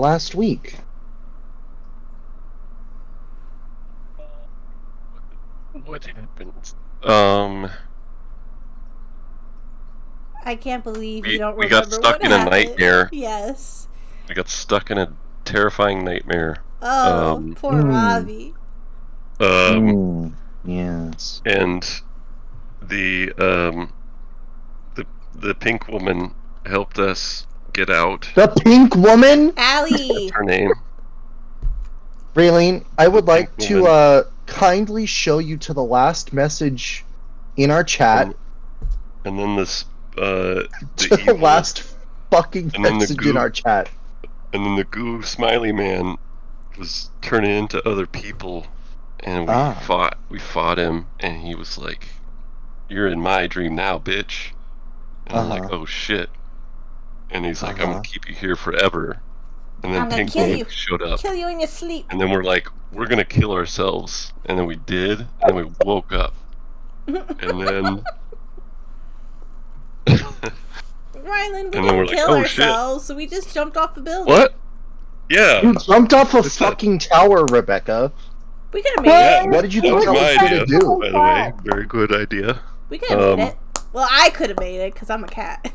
last week. What happened? I can't believe you don't we got remember stuck what in a happened. nightmare. Yes. We got stuck in a terrifying nightmare. Oh, poor Ravi. Yes. And the the pink woman helped us get out. The pink woman? Allie. That's her name. Raylene, I would like Pink to kindly show you to the last message in our chat. And then this to the last fucking message in our chat. And then the goo smiley man was turning into other people, and we fought him, and he was like, "You're in my dream now, bitch." And I'm like, "Oh shit!" And he's like, "I'm gonna keep you here forever." And then Pink Woman showed up. Kill you in your sleep. And then we're like, "We're gonna kill ourselves," and then we did, and then we woke up, and then. Rylan, we didn't kill ourselves, so we just jumped off the building. What? Yeah. You jumped off a fucking tower, Rebecca. We could have made it. What did you think I was going to do? By the way, very good idea. We could have made it. Well, I could have made it, because I'm a cat.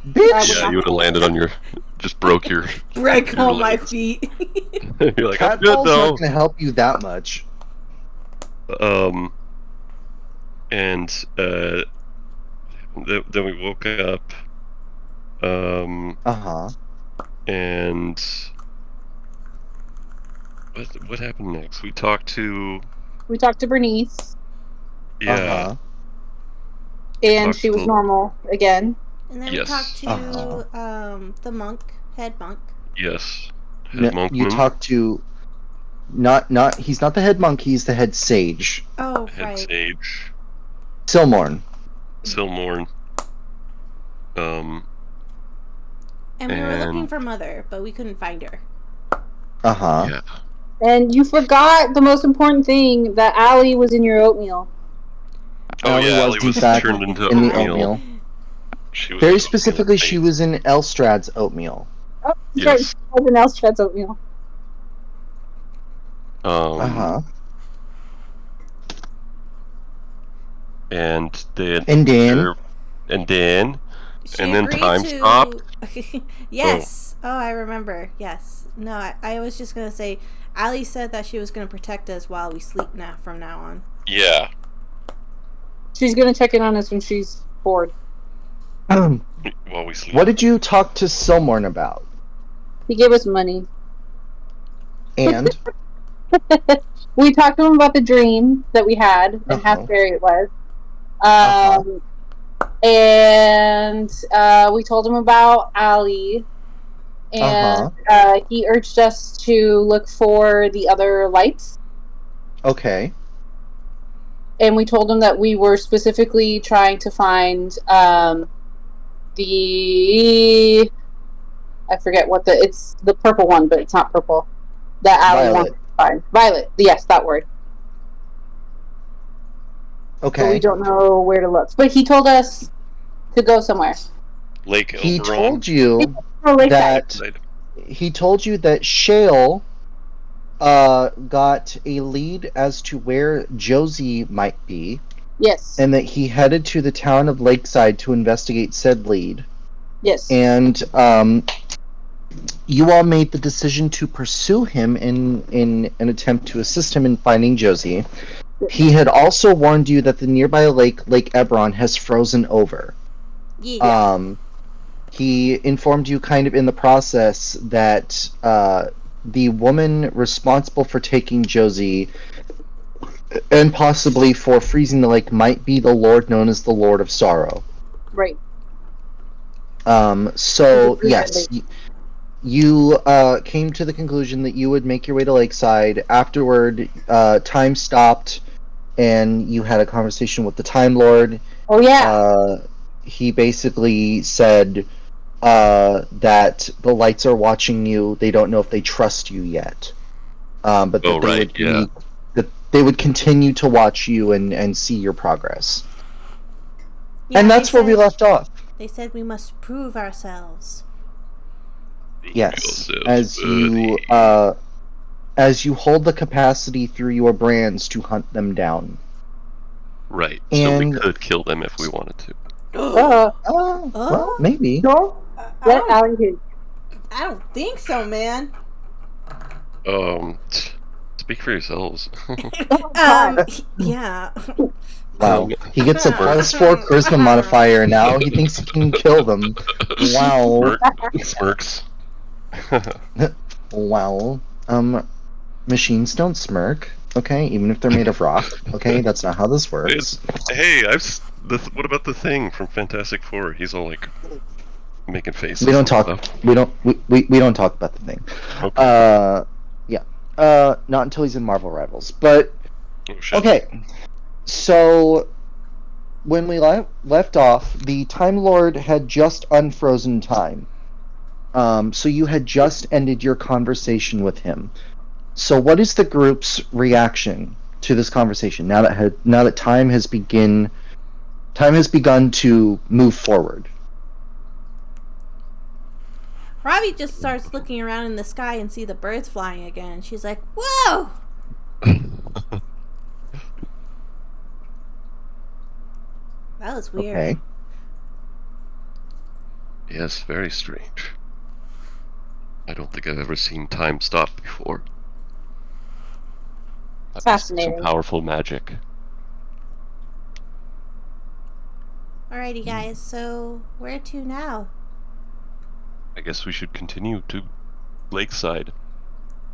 Bitch! Yeah, you would have landed on your... Just broke your... Break on my feet. You're like, I'm good, though. Not going to help you that much. And, then we woke up. And... What happened next? We talked to Bernice. Yeah. And she was normal again. And then we talked to the monk, head monk. Yes. Head monk. You talked to he's not the head monk, he's the head sage. Oh, head sage. Silmorn. And we were looking for Mother, but we couldn't find her. Yeah. And you forgot the most important thing, that Allie was in your oatmeal. Oh yeah, Allie was turned into oatmeal. She was very specifically, she was in Elstrad's oatmeal. Oh, yes. She was in Elstrad's oatmeal. And then... And then time stopped. Yes. Oh, I remember. Yes. No, I was just going to say, Allie said that she was going to protect us while we sleep from now on. Yeah. She's going to check in on us when she's bored. While we sleep. What did you talk to Silmorn about? He gave us money. And? We talked to him about the dream that we had, and how scary it was. And we told him about Allie. And he urged us to look for the other lights. Okay. And we told him that we were specifically trying to find the... I forget what it's the purple one, but it's not purple. That Allie wants to find. Violet. Yes, that word. Okay. So we don't know where to look. But he told us to go somewhere. Lake He told you that Shale got a lead as to where Josie might be. Yes. And that he headed to the town of Lakeside to investigate said lead. Yes. And you all made the decision to pursue him in an attempt to assist him in finding Josie. He had also warned you that the nearby lake, Lake Ebron, has frozen over. Yeah. He informed you kind of in the process that the woman responsible for taking Josie and possibly for freezing the lake might be the lord known as the Lord of Sorrow. Right. So, yes, you came to the conclusion that you would make your way to Lakeside. Afterward, time stopped, and you had a conversation with the Time Lord. Oh, yeah. He basically said that the lights are watching you. They don't know if they trust you yet. But that they would continue to watch you and see your progress. Yeah, and that's where we left off. They said we must prove ourselves. Yes, as you hold the capacity through your brands to hunt them down. Right. So we could kill them if we wanted to. Well, maybe. Let Allie hit. I don't think so, man. Speak for yourselves. Yeah. Wow. He gets a +4 charisma modifier now. He thinks he can kill them. Wow. Smirks. Wow. Machines don't smirk. Okay, even if they're made of rock. Okay, that's not how this works. Hey, what about the Thing from Fantastic Four? He's all like making faces. We don't talk. We don't talk about the Thing. Okay. Not until he's in Marvel Rivals. But okay, so when we left off, the Time Lord had just unfrozen time. So you had just ended your conversation with him. So what is the group's reaction to this conversation now that time has begun to move forward? Robbie just starts looking around in the sky and see the birds flying again. She's like, "Whoa!" That was weird. Okay. Yes, very strange. I don't think I've ever seen time stop before. Fascinating. Some powerful magic. Alrighty, guys. So where to now? I guess we should continue to Lakeside.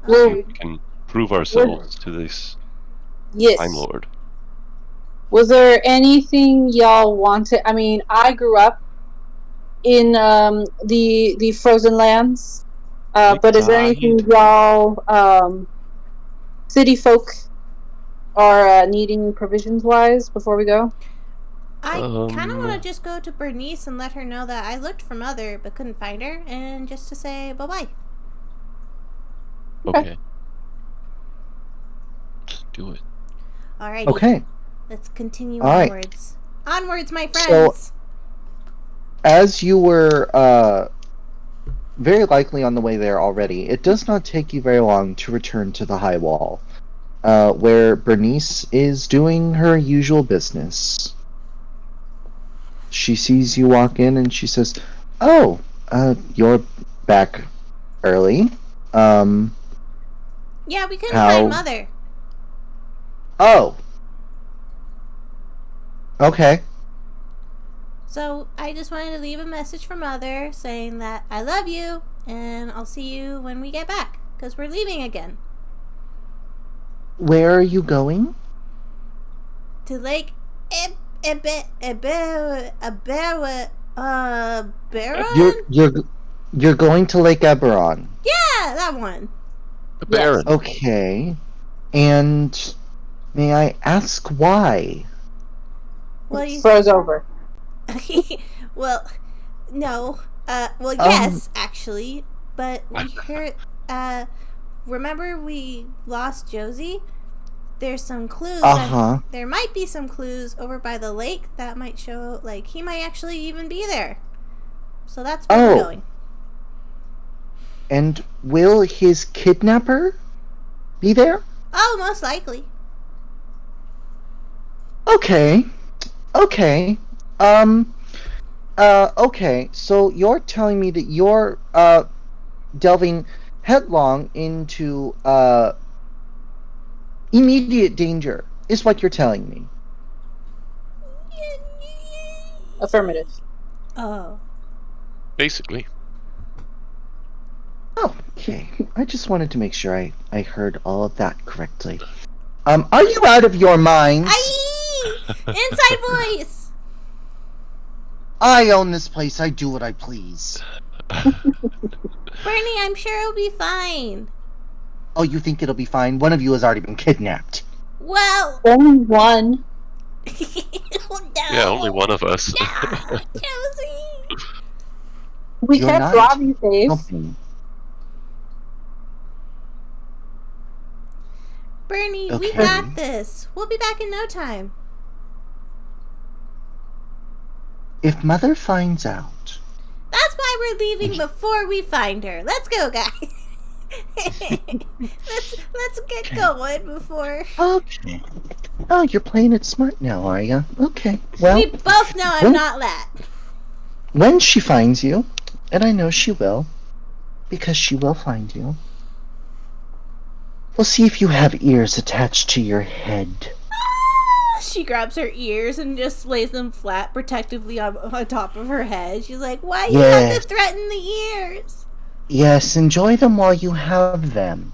Okay. We can prove ourselves to this Time Lord. Was there anything y'all wanted? I mean, I grew up in the frozen lands, but is there anything y'all city folk are needing provisions wise before we go? I kind of want to just go to Bernice and let her know that I looked for Mother but couldn't find her, and just to say bye-bye. Okay. Let's do it. Alrighty. Okay. Let's continue onwards. Right. Onwards, my friends! So, as you were very likely on the way there already, it does not take you very long to return to the High Wall, where Bernice is doing her usual business. She sees you walk in and she says, "Oh, you're back early. Yeah, we couldn't find Mother." Oh. Okay. So I just wanted to leave a message for Mother saying that I love you and I'll see you when we get back, because we're leaving again. Where are you going? To Lake Eberron? You're going to Lake Eberron. Yeah, that one. The Baron. Yes. Okay. And may I ask why? Well, you froze over. Well, no. Yes, actually. But we heard, remember we lost Josie? There's some clues. There might be some clues over by the lake that might show, like, he might actually even be there. So that's where we're going. And will his kidnapper be there? Oh, most likely. Okay. Okay. Okay. So you're telling me that you're, delving headlong into, immediate danger, is what you're telling me. Affirmative. Oh. Basically. Okay. I just wanted to make sure I heard all of that correctly. Are you out of your mind? Inside voice! I own this place. I do what I please. Bernie, I'm sure it'll be fine. Oh, you think it'll be fine? One of you has already been kidnapped. Well... Only one. No. Yeah, only one of us. No, Josie! We kept Robbie safe. Bernie, we got this. We'll be back in no time. If Mother finds out... That's why why we're leaving before we find her. Let's go, guys. let's get going before. Okay. Oh, you're playing it smart now, are you? Okay. Well, we both know I'm not that. When she finds you, and I know she will, because she will find you, we'll see if you have ears attached to your head. She grabs her ears and just lays them flat protectively on top of her head. She's like, why you have to threaten the ears? Yes, enjoy them while you have them.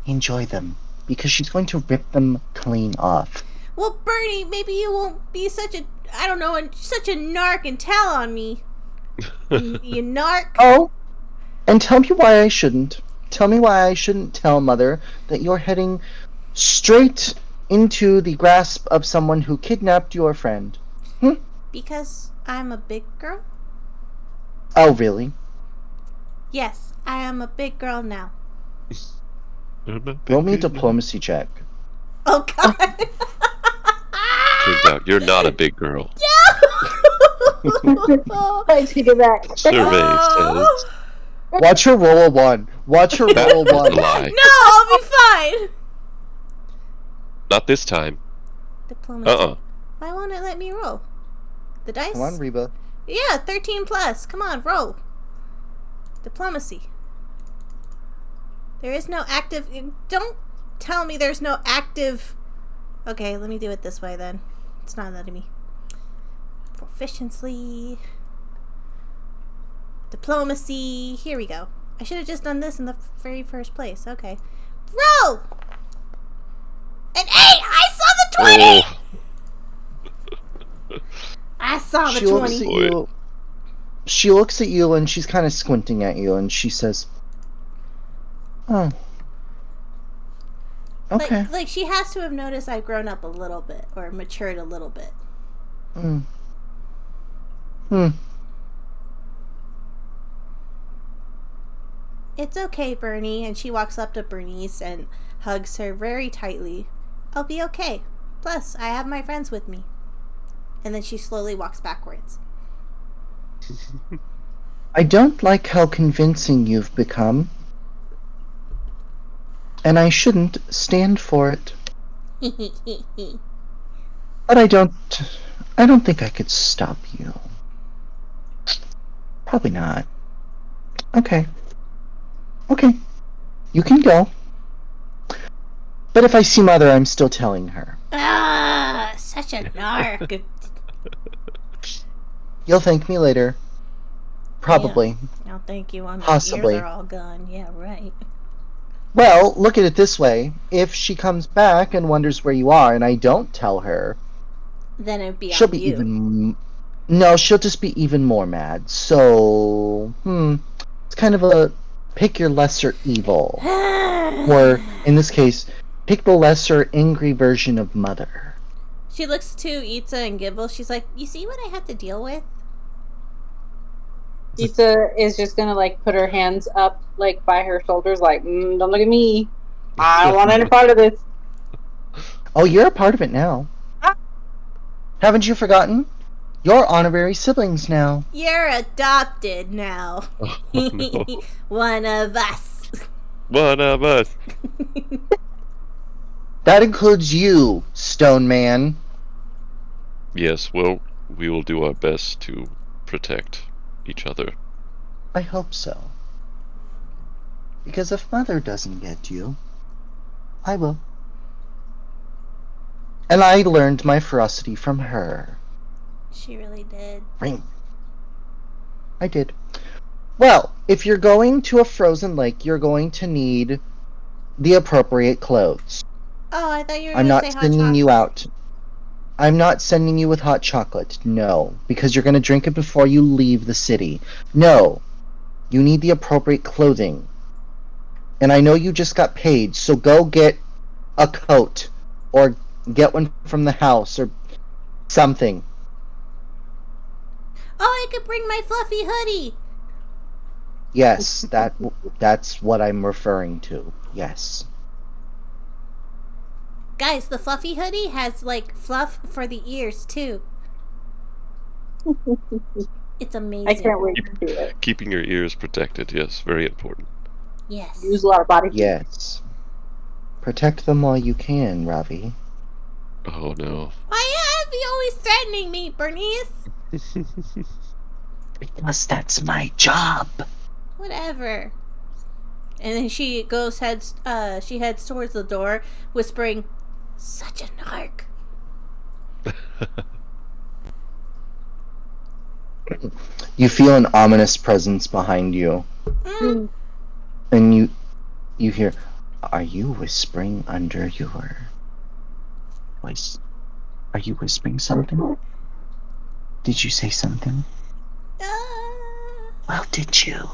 Enjoy them, because she's going to rip them clean off. Well, Bernie, maybe you won't be such a narc and tell on me. You narc. Oh, and tell me why I shouldn't. Tell me why I shouldn't tell Mother that you're heading straight into the grasp of someone who kidnapped your friend. Because I'm a big girl? Oh, really? Yes, I am a big girl now. Roll me a diplomacy check. Oh, God. Turns out you're not a big girl. I take it back. Survey says. Watch her roll a 1. Watch her roll a 1. No, I'll be fine. Not this time. Diplomacy. Why won't it let me roll? The dice? Come on, Reba. Yeah, 13 plus. Come on, roll. Diplomacy. There is no active... Don't tell me there's no active... Okay, let me do it this way then. It's not letting me. Proficiency. Diplomacy. Here we go. I should have just done this in the very first place. Okay. Roll! An 8! I saw the 20! I saw the 20. She looks at you and she's kind of squinting at you and she says, oh. Okay. Like she has to have noticed I've grown up a little bit or matured a little bit. It's okay, Bernie. And she walks up to Bernice and hugs her very tightly. I'll be okay. Plus, I have my friends with me. And then she slowly walks backwards. I don't like how convincing you've become. And I shouldn't stand for it. But I don't think I could stop you. Probably not. Okay. You can go. But if I see Mother, I'm still telling her. Ah, such a narc. You'll thank me later. Probably. Yeah, I'll thank you. Possibly. My ears are all gone. Yeah, right. Well, look at it this way. If she comes back and wonders where you are and I don't tell her, then it'd be she'll on be you. even... No, she'll just be even more mad. So, it's kind of a pick your lesser evil. Or, in this case, pick the lesser angry version of Mother. She looks to Itza and Gibble. She's like, you see what I have to deal with? Itza is just gonna put her hands up by her shoulders don't look at me. I don't want any part of this. Oh, you're a part of it now. Haven't you forgotten? You're honorary siblings now. You're adopted now. Oh, no. One of us. One of us. That includes you, Stone Man. Yes, well, we will do our best to protect each other. I hope so. Because if Mother doesn't get you, I will. And I learned my ferocity from her. She really did. Ring. I did. Well, if you're going to a frozen lake, you're going to need the appropriate clothes. Oh, I thought you were I'm going not to say hot sending chocolate. you out. I'm not sending you with hot chocolate. No, because you're going to drink it before you leave the city. No, you need the appropriate clothing. And I know you just got paid, so go get a coat or get one from the house or something. Oh, I could bring my fluffy hoodie. Yes, that's what I'm referring to. Yes. Guys, the fluffy hoodie has fluff for the ears too. It's amazing. I can't wait to do it. Keeping your ears protected, yes, very important. Yes. Use a lot of body heat. Yes. Protect them while you can, Ravi. Oh no. Why are you always threatening me, Bernice? Because that's my job. Whatever. And then she heads towards the door, whispering, "Such a narc." You feel an ominous presence behind you. And you hear, "Are you whispering under your voice? Are you whispering something? Did you say something?" Well, did you?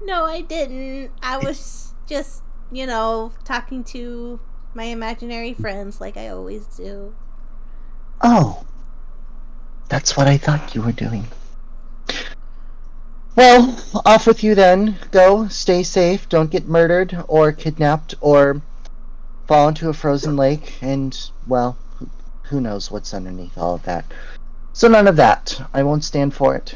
No, I didn't. I was just, talking to my imaginary friends like I always do. Oh. That's what I thought you were doing. Well, off with you then. Go, stay safe, don't get murdered or kidnapped or fall into a frozen lake, and, well, who knows what's underneath all of that. So none of that. I won't stand for it.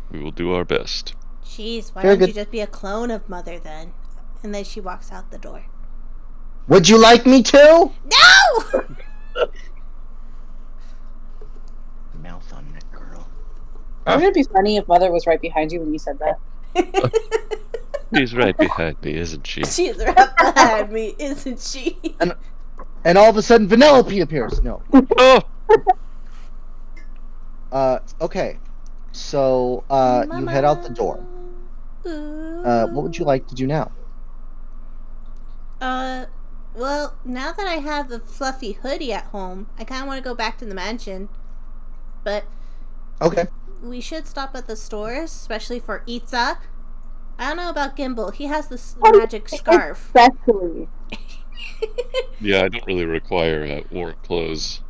We will do our best. Jeez, why don't you just be a clone of Mother then? And then she walks out the door. Would you like me to? No! Mouth on that girl. Wouldn't it be funny if Mother was right behind you when you said that? She's right behind me, isn't she? She's right behind me, isn't she? And all of a sudden, Vanellope appears. No. Oh! Okay. So, you head out the door. What would you like to do now? Well, now that I have the fluffy hoodie at home, I kind of want to go back to the mansion. But okay, we should stop at the stores, especially for Itza. I don't know about Gimbal. He has this magic scarf. Especially. Yeah, I don't really require work clothes.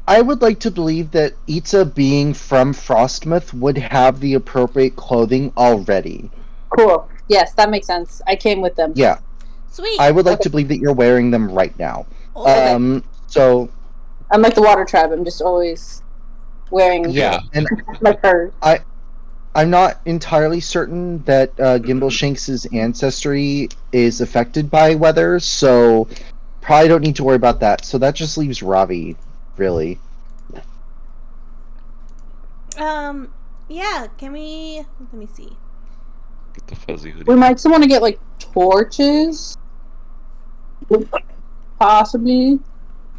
I would like to believe that Itza, being from Frostmouth, would have the appropriate clothing already. Cool. Yes, that makes sense. I came with them. Yeah. Sweet. I would like to believe that you're wearing them right now. Okay. So I'm like the Water Tribe. I'm just always wearing and my furs. I'm not entirely certain that Gimbal Shanks' ancestry is affected by weather, so probably don't need to worry about that. So that just leaves Ravi, really. Yeah, can we... Let me see. Get the fuzzy hoodie. We might still want to get, torches? Possibly.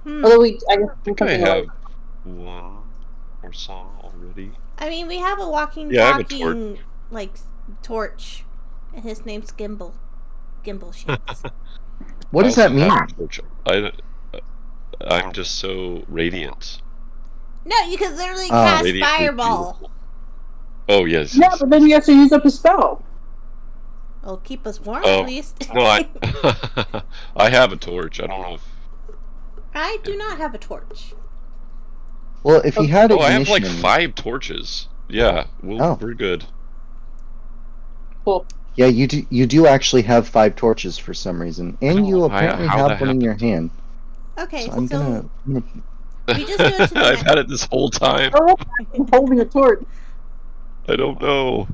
Although I think I have one or some already. I mean, we have a talking, torch. And his name's Gimbal. Gimbal Shanks. What does that mean? I'm just so radiant. No, you can literally cast Fireball. Beautiful. Oh, yes. Yeah, but then you have to use up a spell. It'll keep us warm, at least. No, I have a torch. I don't know if... I do not have a torch. Well, if he had I have 5 torches. Yeah, we're good. Cool. Yeah, you do actually have 5 torches for some reason, and you apparently have one in your hand. Okay, so I'm gonna... We just go to the I've had it this whole time. I'm holding a torch. I don't know.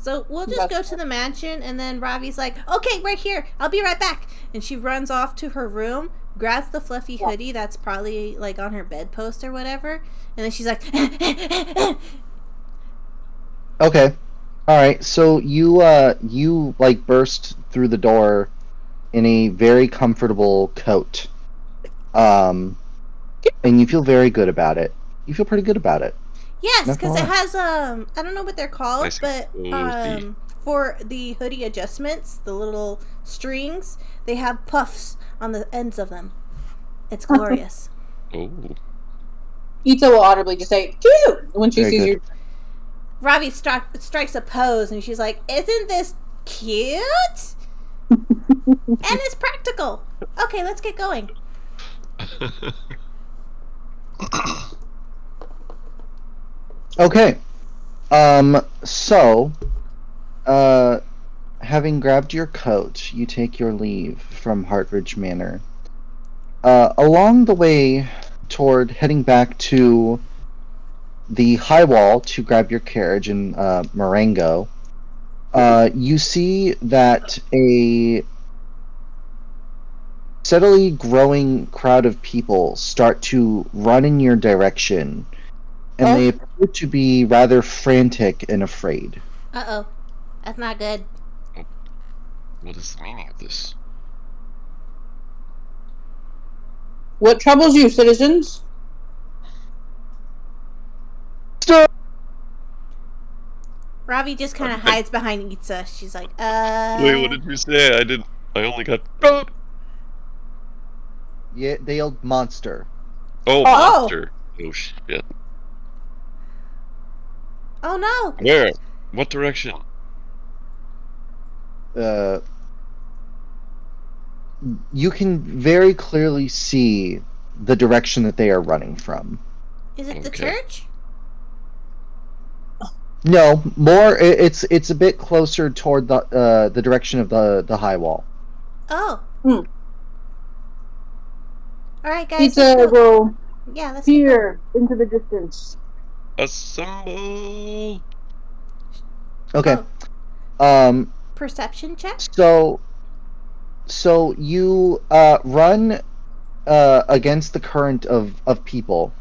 So we'll just go to the mansion, and then Ravi's like, "Okay, right here. I'll be right back." And she runs off to her room, grabs the fluffy hoodie that's probably on her bedpost or whatever, and then she's like, Okay. Alright, so you burst through the door in a very comfortable coat. And you feel very good about it. You feel pretty good about it. yes, because it has, I don't know what they're called, but for the hoodie adjustments, the little strings, they have puffs on the ends of them. It's glorious. Oh. Ito will audibly just say, "Cute!" when she sees you. Ravi strikes a pose, and she's like, "Isn't this cute? And it's practical. Okay, let's get going." Okay. So, having grabbed your coat, you take your leave from Hartridge Manor. Along the way toward heading back to the high wall to grab your carriage in Marengo, you see that a steadily growing crowd of people start to run in your direction, and they appear to be rather frantic and afraid. Uh-oh. That's not good. What is the meaning of this? What troubles you, citizens? Ravi just kind of hides behind Itza. She's like, Wait, what did you say? I only got... Yeah, they yelled monster. Oh, monster. Oh, shit. Oh, no. Where? What direction? You can very clearly see the direction that they are running from. Is it the church? No, more. It's a bit closer toward the direction of the high wall. Oh. All right, guys. Let's go. Yeah, let's peer into the distance. Assemble. Okay. Perception check. So you run against the current of people,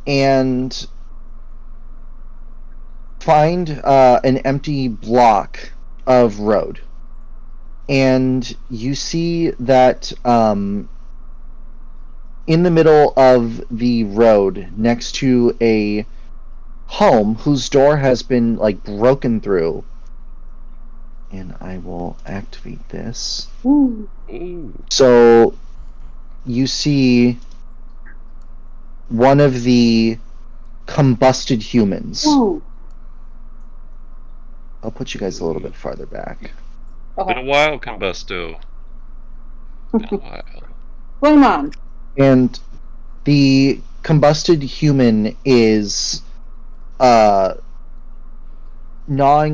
and find an empty block of road, and you see that in the middle of the road, next to a home whose door has been broken through, and I will activate this. Ooh. So you see one of the combusted humans. Ooh. I'll put you guys a little bit farther back. Been a while, Combusto. Been a while. Come on. And the combusted human is gnawing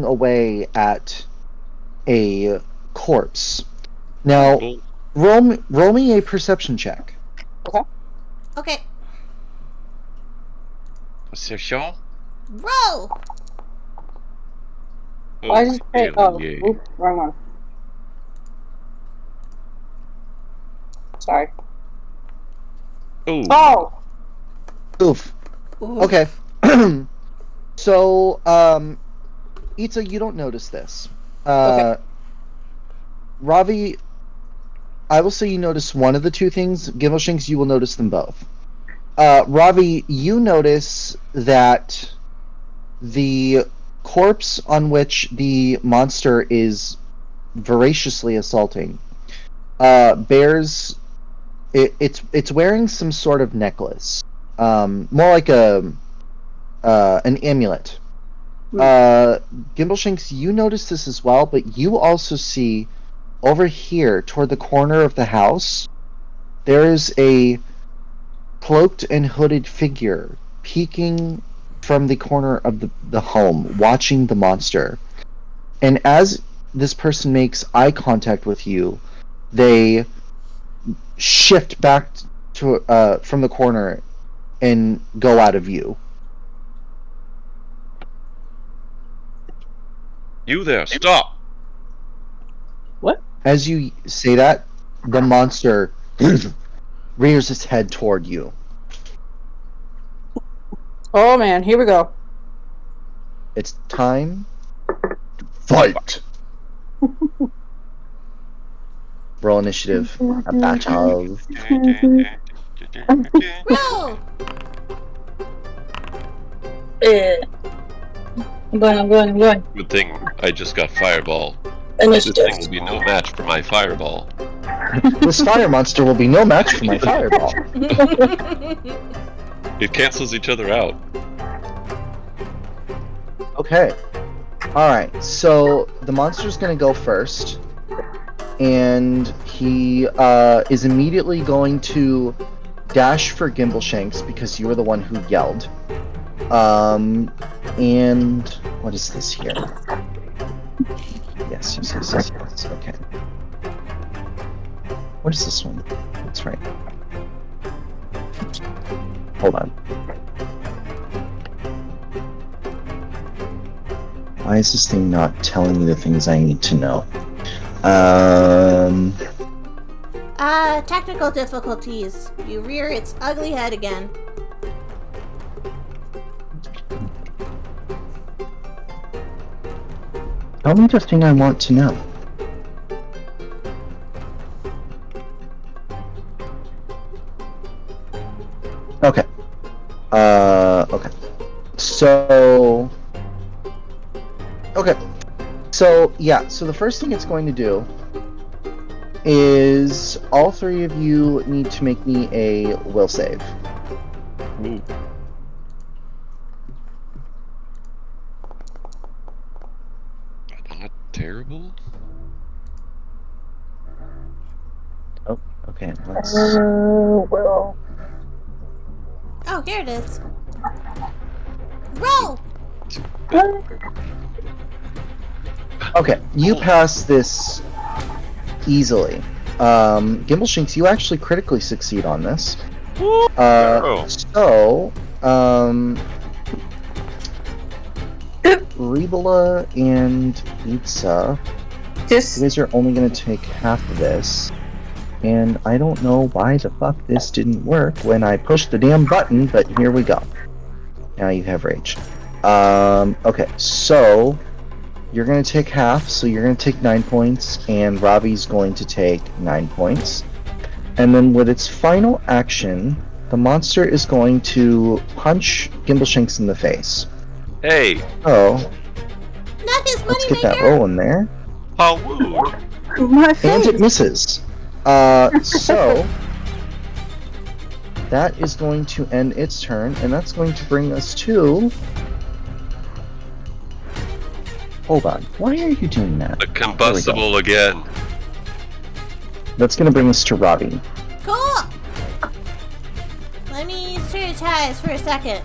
away at a corpse. Now, roll me a perception check. Okay. What's your show? Roll! I just say, oops, wrong one. Sorry. Oh. Oof. Okay. So, Itza, you don't notice this. Okay. Ravi, I will say you notice one of the two things. Gimbleshanks, you will notice them both. Ravi, you notice that the corpse on which the monster is voraciously assaulting bears... It's wearing some sort of necklace. More like an amulet. Gimbleshanks, you notice this as well, but you also see over here toward the corner of the house, there is a cloaked and hooded figure peeking from the corner of the home, watching the monster. And as this person makes eye contact with you, they shift back to from the corner and go out of view. You there, stop! What? As you say that, the monster rears its head toward you. Oh man, here we go. It's time to fight. Roll initiative. A batch of. Roll! I'm going. Good thing I just got fireball. Initiative. This thing will be no match for my fireball. This fire monster will be no match for my fireball. It cancels each other out. Okay. Alright, so the monster's gonna go first. And he is immediately going to dash for Gimbleshanks because you were the one who yelled. And what is this here? Yes. Okay. What is this one? That's right. Hold on. Why is this thing not telling me the things I need to know? Technical difficulties. You rear its ugly head again. Tell me the thing I want to know. Okay. Okay. So... Okay. So, yeah. So the first thing it's going to do is all three of you need to make me a will save. Ooh. Not terrible. Oh, okay. Let's... Well. Oh, here it is. Roll! Okay, you pass this easily. Gimbleshinks, you actually critically succeed on this. So, Rebola and Pizza, you guys are only going to take half of this. And I don't know why the fuck this didn't work when I pushed the damn button, but here we go. Now you have rage. Okay, so you're going to take half, so you're going to take 9 points, and Robbie's going to take 9 points. And then with its final action, the monster is going to punch Gimbleshanks in the face. Hey! Oh. Not his money Let's get that roll in there. How woo! And it misses. So that is going to end its turn, and that's going to bring us to... Hold on. Why are you doing that? The combustible again. That's going to bring us to Robbie. Cool! Let me strategize for a second.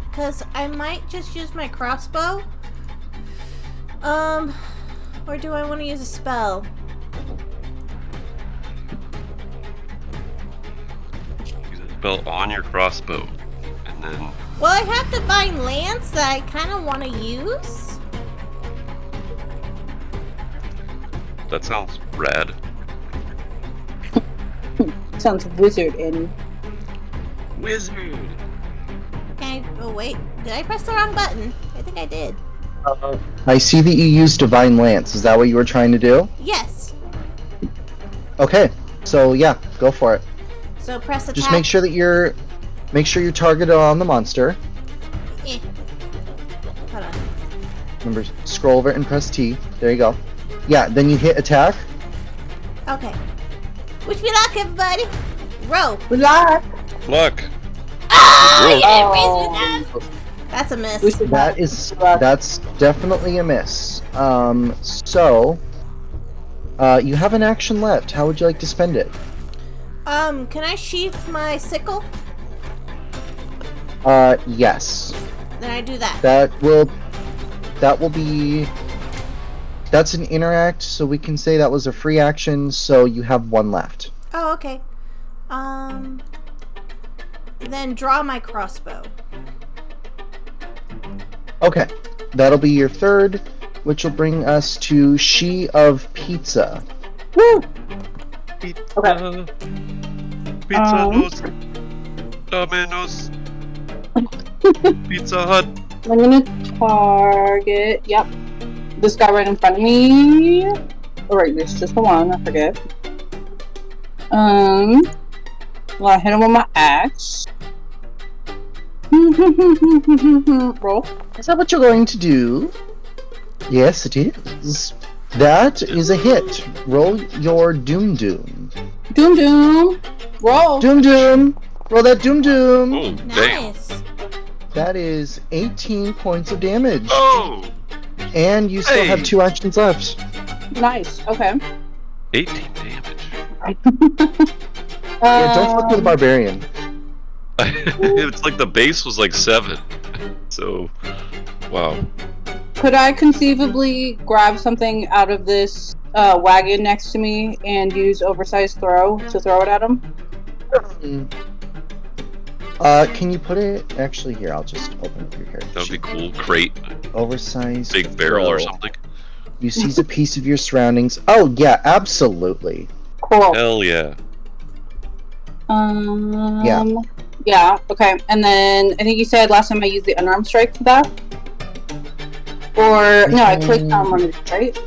Because I might just use my crossbow. Or do I want to use a spell? Use a spell on your crossbow. And then... Well, I have Divine Lance that I kind of want to use. That sounds rad. Sounds wizard, Annie. Wizard! Okay, oh wait, did I press the wrong button? I think I did. I see that you used Divine Lance. Is that what you were trying to do? Yes. Okay, so yeah, go for it. So press attack. Just make sure that you're targeted on the monster. Eh. Hold on. Remember, scroll over it and press T. There you go. Yeah, then you hit attack. Okay. Wish me luck, everybody. Roll. Good luck. Luck! Oh, you didn't raise me enough. That's a miss. That's definitely a miss. So you have an action left. How would you like to spend it? Can I sheath my sickle? Yes. Then I do that. That's an interact, so we can say that was a free action, so you have one left. Oh, okay. Then draw my crossbow. Okay. That'll be your third, which will bring us to She of Pizza. Woo! Pizza. Okay. Pizza nos. Domino's. Pizza Hut. I'm gonna target. Yep. This guy right in front of me. Alright, there's just the one, I forget. Well, I hit him with my axe. Roll. Is that what you're going to do? Yes, it is. That is a hit. Roll your Doom Doom. Doom Doom. Roll. Doom Doom. Roll that Doom Doom. Oh, damn. Nice. That is 18 points of damage. Oh! And you still have 2 actions left. Nice. Okay. 18 damage. Yeah, don't fuck with the barbarian. It's like the base was like 7. So, wow. Could I conceivably grab something out of this wagon next to me and use oversized throw to throw it at him? Can you put it... Actually, here, I'll just open up your character. That would be cool. Crate. Oversized big barrel or something. You seize a piece of your surroundings. Oh, yeah, absolutely. Cool. Hell yeah. Yeah. Yeah, okay. And then I think you said last time I used the unarmed strike for that? Or, no, I clicked on one of the right?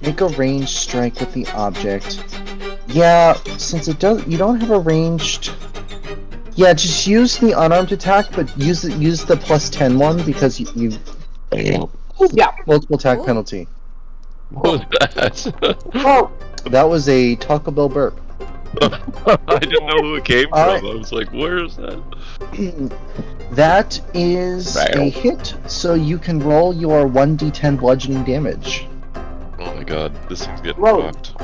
Make a ranged strike with the object. Yeah, since it does, you don't have a ranged... Yeah, just use the unarmed attack, but use the plus 10 one because you yeah. Multiple attack penalty. What was that? Oh. That was a Taco Bell burp. I didn't know who it came from. Right. I was like, where is that? That is a hit, so you can roll your 1d10 bludgeoning damage. Oh my god, this thing's getting fucked.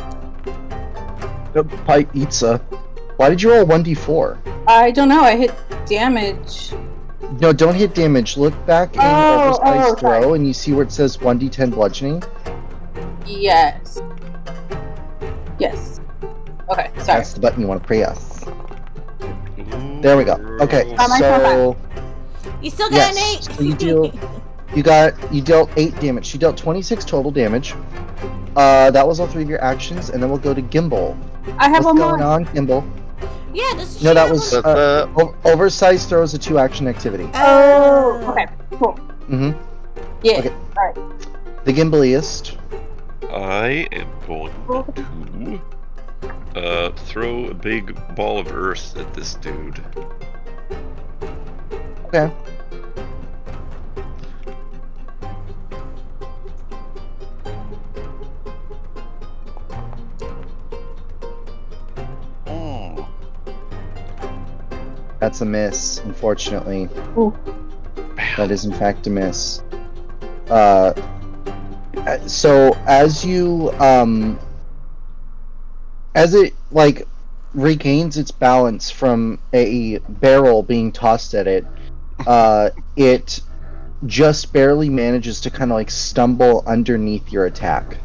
By Itza. Why did you roll 1d4? I don't know, I hit damage. No, don't hit damage. Look back in oversized throw and you see where it says 1d10 bludgeoning? Yes. Yes. Okay, sorry. That's the button you want to press. There we go. Okay, so... You still got an 8! So you dealt 8 damage. You dealt 26 total damage. That was all 3 of your actions, and then we'll go to Gimbal. I have What's going on, Gimbal? Yeah, just no, that was oversized throw is a 2-action activity. Oh, okay, cool. Yeah. Okay. Alright. The Gimbaliest. I am going to throw a big ball of earth at this dude. Okay. That's a miss, unfortunately. Ooh. That is in fact a miss. So as you as it like regains its balance from a barrel being tossed at it, it just barely manages to kind of like stumble underneath your attack.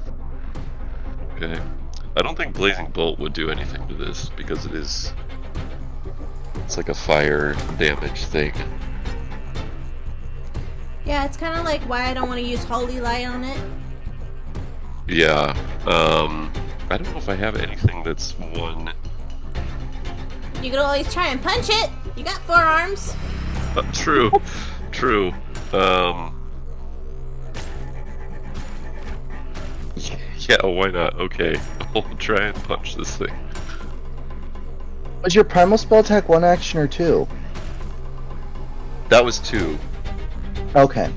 Okay. I don't think Blazing Bolt would do anything to this because it's like a fire damage thing. Yeah, it's kind of like why I don't want to use Holy Light on it. Yeah. I don't know if I have anything that's one. You could always try and punch it. You got 4 arms. True. True. Yeah, why not? Okay. I'll try and punch this thing. Was your primal spell attack 1 action or 2? That was 2. Okay.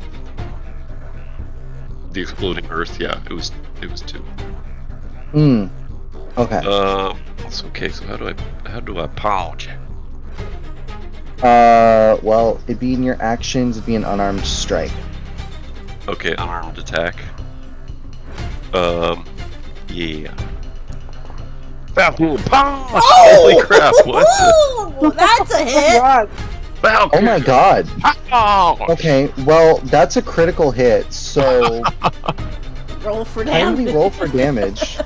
The exploding earth, yeah, it was 2. Okay. It's okay. So how do I punch? Well, it'd be in your actions. It'd be an unarmed strike. Okay, unarmed attack. Yeah. Falcon punch! Oh! Holy crap! What? That's a hit. Falcon. Oh my god. Punch! Okay, well, that's a critical hit, so... Roll for damage. Kindly roll for damage.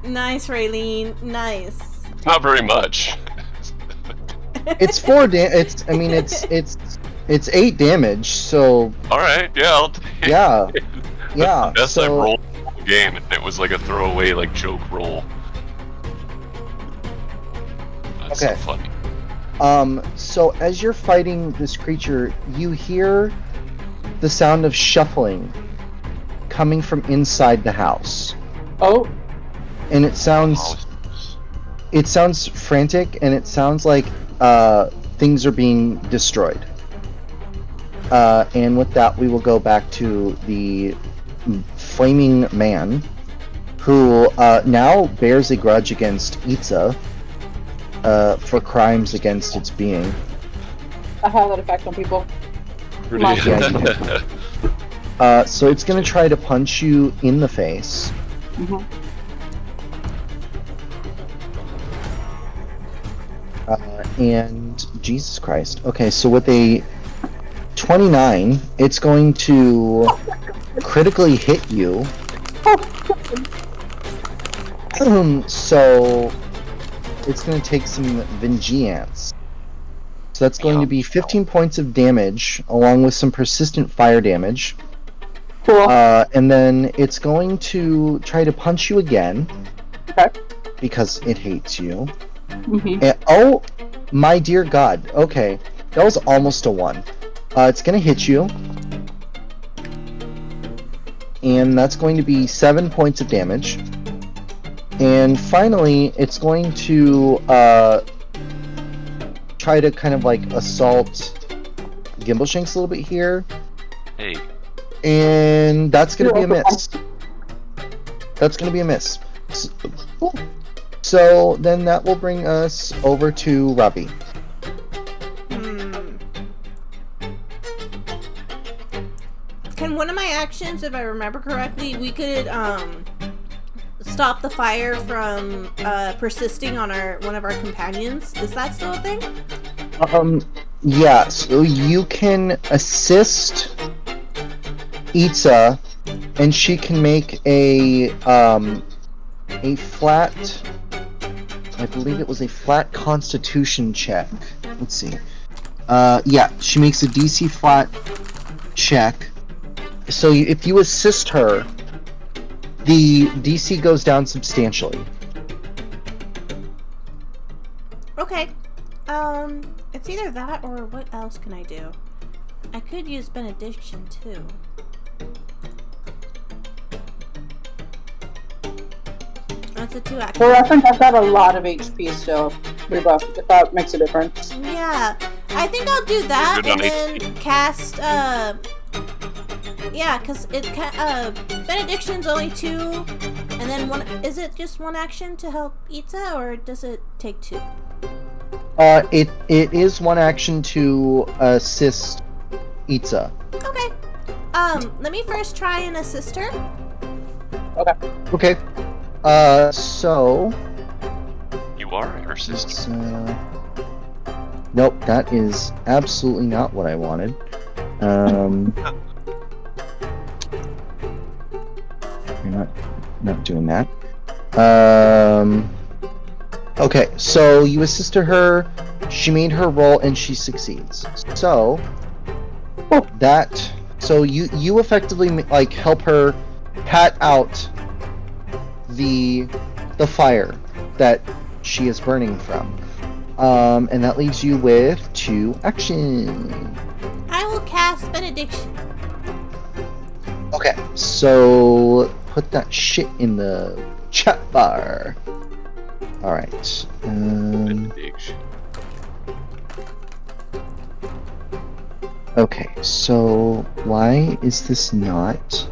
Nice, Raylene. Nice. Not very much. It's 4 damage. It's 8 damage, so... Alright, yeah, I'll take it. Yeah. Yeah, Best so... I've rolled the game, and it was like a throwaway, like, joke roll. That's okay. so funny. So as you're fighting this creature, you hear the sound of shuffling coming from inside the house. Oh. And it sounds frantic, and it sounds like things are being destroyed. And with that, we will go back to the flaming man, who now bears a grudge against Itza for crimes against its being. I have that effect on people. So it's going to try to punch you in the face. Mm-hmm. And Jesus Christ. Okay, so with a 29, it's going to critically hit you. So it's going to take some vengeance. So that's going to be 15 points of damage, along with some persistent fire damage. Cool. And then it's going to try to punch you again. Okay. Because it hates you. Mm-hmm. And, oh, my dear God. Okay. That was almost a 1. It's going to hit you. And that's going to be 7 points of damage. And finally, it's going to try to kind of like assault Gimbleshanks a little bit here. Hey. And that's going to be a miss. That's going to be a miss. So then that will bring us over to Robbie. Can one of my actions, if I remember correctly, we could stop the fire from persisting on one of our companions? Is that still a thing? Yeah, so you can assist Itza, and she can make a flat, I believe it was a flat Constitution check. Let's see. Yeah, she makes a DC flat check. So if you assist her, the DC goes down substantially. Okay. It's either that or what else can I do? I could use benediction too. That's a 2 action. Well, I think I've got a lot of HP still. If that makes a difference. Yeah, I think I'll do that and then cast. Yeah, because benediction's only 2, and then 1. Is it just 1 action to help Itza, or does it take 2? It is 1 action to assist Itza. Okay. Let me first try and assist her. Okay. So you are her sister. Nope, that is absolutely not what I wanted. You're not doing that. Okay, so you assisted her, she made her roll, and she succeeds. So you effectively like help her pat out the fire that she is burning from. And that leaves you with 2 actions. I will cast benediction. Okay, so put that shit in the chat bar. Alright. Okay, so why is this not?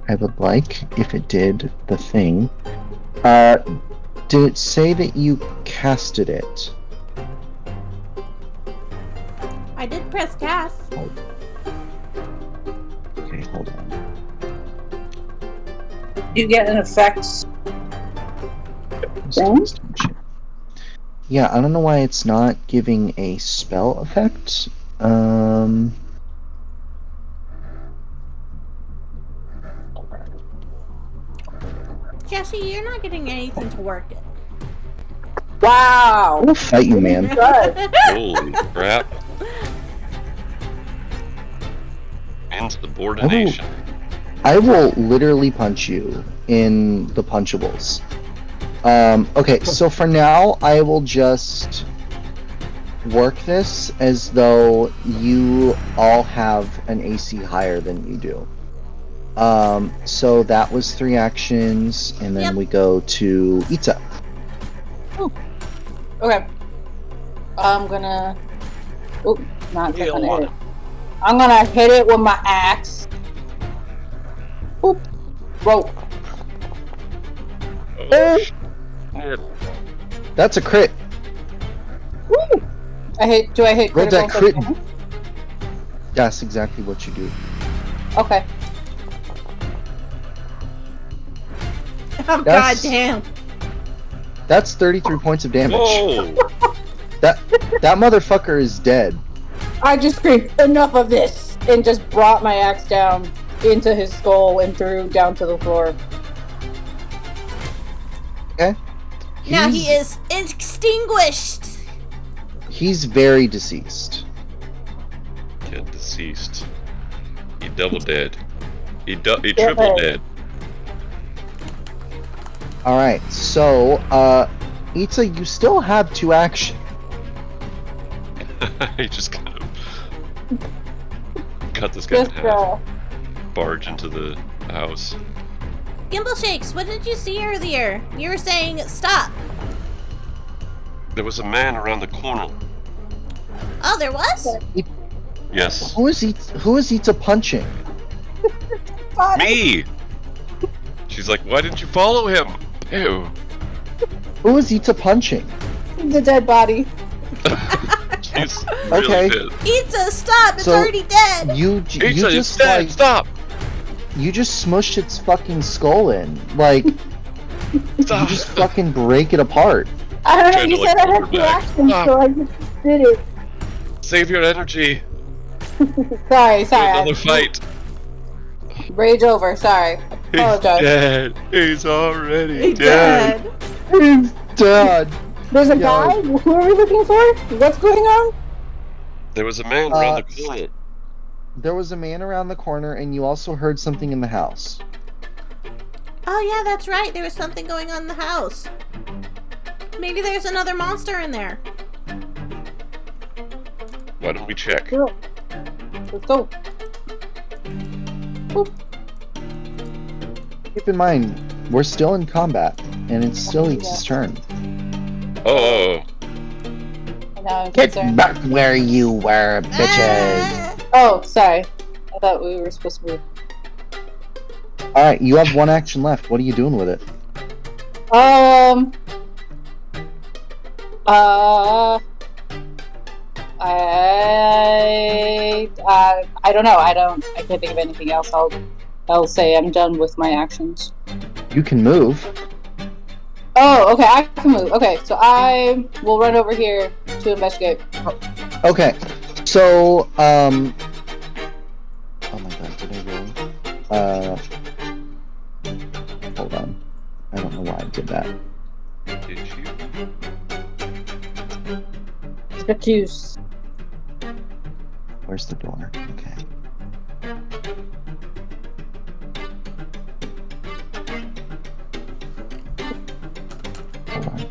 I would like if it did the thing. Did it say that you casted it? I did press cast. Okay, hold on. You get an effect. Yeah, I don't know why it's not giving a spell effect. Jesse, you're not getting anything to work it. Wow! I will fight you, man. Holy crap. Insubordination. I will literally punch you in the punchables. Okay, so for now, I will just work this as though you all have an AC higher than you do. So that was 3 actions, and then we go to Itza. Ooh. Okay. I'm gonna... Oop, not gonna hit it. I'm gonna hit it with my axe. Oop. Rope. Oh. That's a crit. Woo! Do I hit Roll that crit. Again? That's exactly what you do. Okay. Oh, goddamn. That's 33 points of damage. Whoa! That motherfucker is dead. I just screamed, enough of this! And just brought my axe down into his skull and threw down to the floor. Okay. Now he is extinguished. He's very deceased. Yeah, deceased. He double dead. He triple dead. Alright, so, Itza, you still have 2 action. He just kind of cut this guy in half. Barge into the house. Gimbleshakes, what did you see earlier? You were saying stop. There was a man around the corner. Oh, there was? Yes. Who is Itza punching? Me! She's like, why didn't you follow him? Ew. Who is Itza punching? The dead body. She's really pissed. Itza, stop! It's already dead! You Itza, just dead. Stop! You just smushed its fucking skull in. Like, Stop. you just fucking break it apart. I don't know, you said I had 2 actions, so I just did it. Save your energy. Sorry. Another fight. Rage over, sorry. Apologize. He's dead. He's already dead. He's dead. There's a guy? Who are we looking for? What's going on? There was a man around the corner. There was a man around the corner, and you also heard something in the house. Oh yeah, that's right. There was something going on in the house. Maybe there's another monster in there. Why don't we check? Cool. Let's go. Boop. Keep in mind, we're still in combat, and it's still Itza's turn. Oh. Get back where you were, bitches! Oh, sorry. I thought we were supposed to move. Alright, you have 1 action left. What are you doing with it? I don't know. I can't think of anything else. I'll say I'm done with my actions. You can move. Oh, okay, I can move. Okay, so I will run over here to investigate. Okay, so, oh my god, did I really? Hold on. I don't know why I did that. Did you? Excuse. Where's the door? Okay.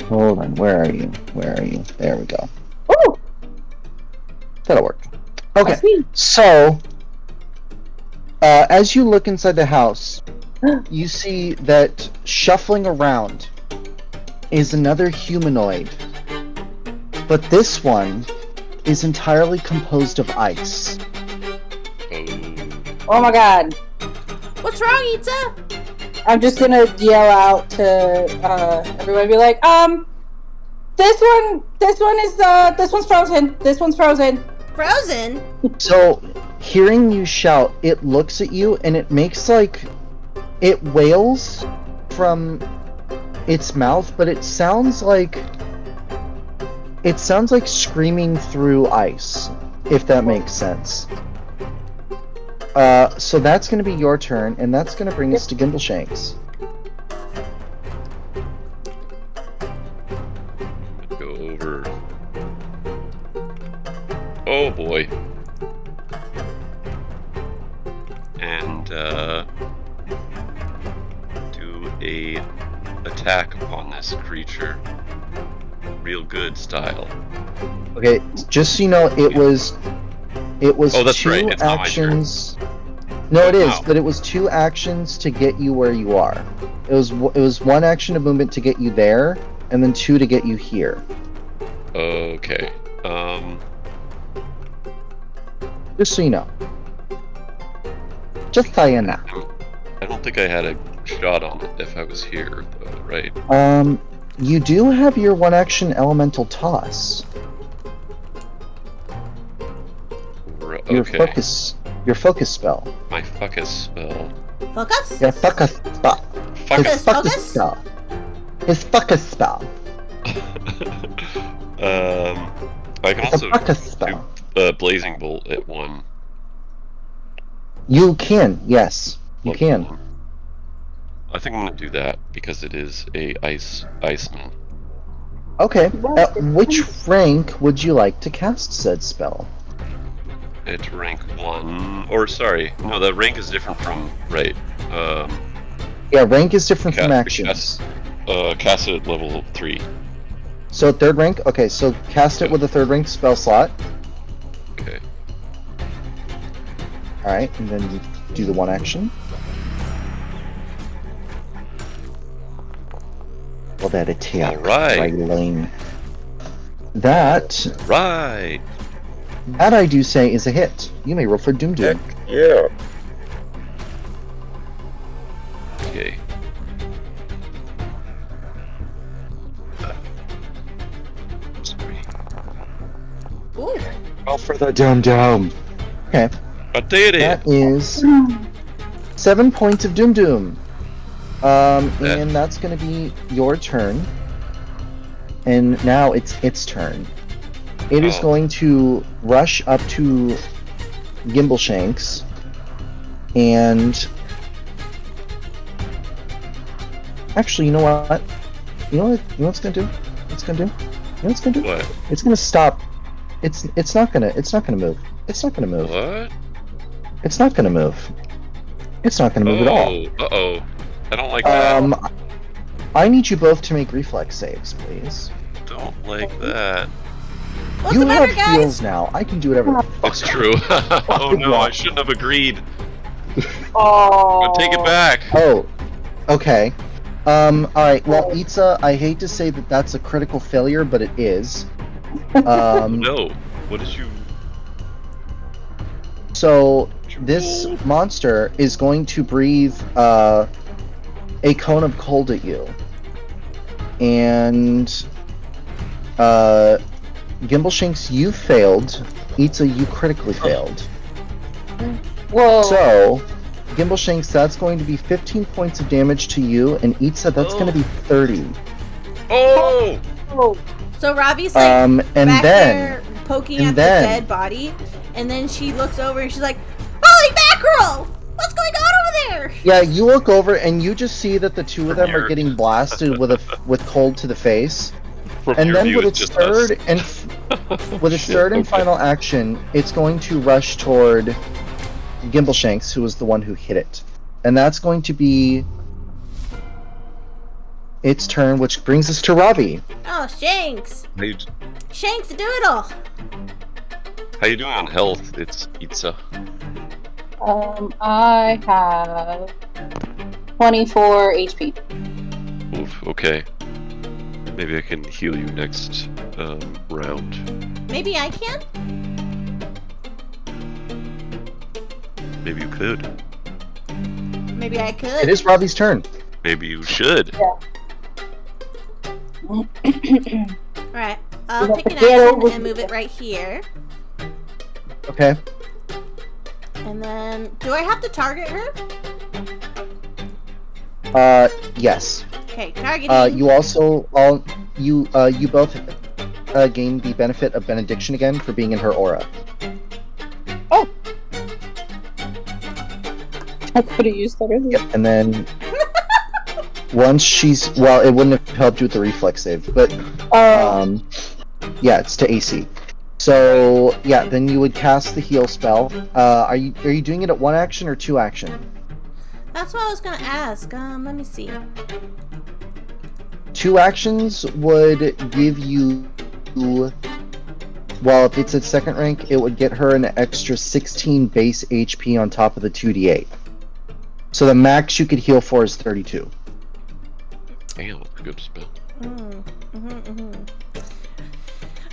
Hold on. Where are you? There we go. Oh! That'll work. Okay, so, as you look inside the house, you see that shuffling around is another humanoid. But this one is entirely composed of ice. Oh my god. What's wrong, Itza? I'm just gonna yell out to everybody, be like, this one's frozen. This one's frozen. Frozen? So, hearing you shout, it looks at you and it makes it wails from its mouth, but it sounds like screaming through ice, if that makes sense. So that's going to be your turn, and that's going to bring us to Gimbleshanks. Go over. Oh boy. And do a attack upon this creature. Real good style. Okay, just so you know, it was oh, that's 2 right. It's actions. No, it is, but it was 2 actions to get you where you are. It was 1 action of movement to get you there, and then 2 to get you here. Okay. Just so you know. Just so you know. I don't think I had a shot on it if I was here, though, right? You do have your 1 action elemental toss. Okay. Your focus spell. My focus spell. Focus? Your focus spell. Focus. His focus spell. His focus spell. I can also focus spell. do Blazing Bolt at 1. You can, yes. You can. I think I'm gonna do that because it is a iceman. Okay. At which rank would you like to cast said spell? It's rank 1. Or, sorry. No, the rank is different from... Right. Yeah, rank is different from actions. Cast it at level 3. So 3rd rank? Okay, so cast it with a 3rd rank spell slot. Okay. Alright, and then you do the 1 action. Well, that attack. Alright. Lane. That... Right. That I do say is a hit. You may roll for Doom Doom. Heck yeah. Okay. Sorry. Ooh. Roll for the Doom Doom. Okay. I did it. That is 7 points of Doom Doom. And that's going to be your turn. And now it's its turn. It is going to rush up to Gimbleshanks and... Actually, you know what? You know what it's gonna do? It's gonna do? You know what it's gonna do? What? It's gonna stop. It's not gonna move. It's not gonna move. What? It's not gonna move. It's not gonna move at all. Uh-oh. I don't like that. I need you both to make reflex saves, please. Don't like that. What's you the matter, have guys? heals now. I can do whatever the fuck. It's true. Oh no, I shouldn't have agreed. Oh. Take it back. Oh, okay. Alright, well, Itza, I hate to say that that's a critical failure, but it is. No. What did you... So, this monster is going to breathe, a cone of cold at you. And, Gimbleshanks, you failed. Itza, you critically failed. Whoa. So, Gimbleshanks, that's going to be 15 points of damage to you, and Itza, that's going to be 30. Oh! So Robbie's like and back then, there poking at the dead body, and then she looks over and she's like, "Holy mackerel! What's going on over there?" Yeah, you look over and you just see that the two of them are getting blasted with cold to the face. And then with its third and final action, it's going to rush toward Gimbleshanks, who was the one who hit it. And that's going to be its turn, which brings us to Robbie. Oh, Shanks! Shanks Doodle! How you doing on health? It's Itza. I have 24 HP. Oof, okay. Maybe I can heal you next round. Maybe I can? Maybe you could. Maybe I could. It is Robbie's turn. Maybe you should. Yeah. Alright, I'll pick an action and move it right here. Okay. And then, do I have to target her? Yes. Okay, targeting. You also, you both gain the benefit of benediction again for being in her aura. Oh! I could have used that earlier. Yep, and then once she's, well, it wouldn't have helped you with the reflex save, but yeah, it's to AC. So yeah, then you would cast the heal spell. Are you doing it at 1 action or 2 action? That's what I was gonna ask. Let me see. 2 actions would give you, well, if it's at 2nd rank, it would get her an extra 16 base HP on top of the 2d8. So the max you could heal for is 32. Damn, that's a good spell.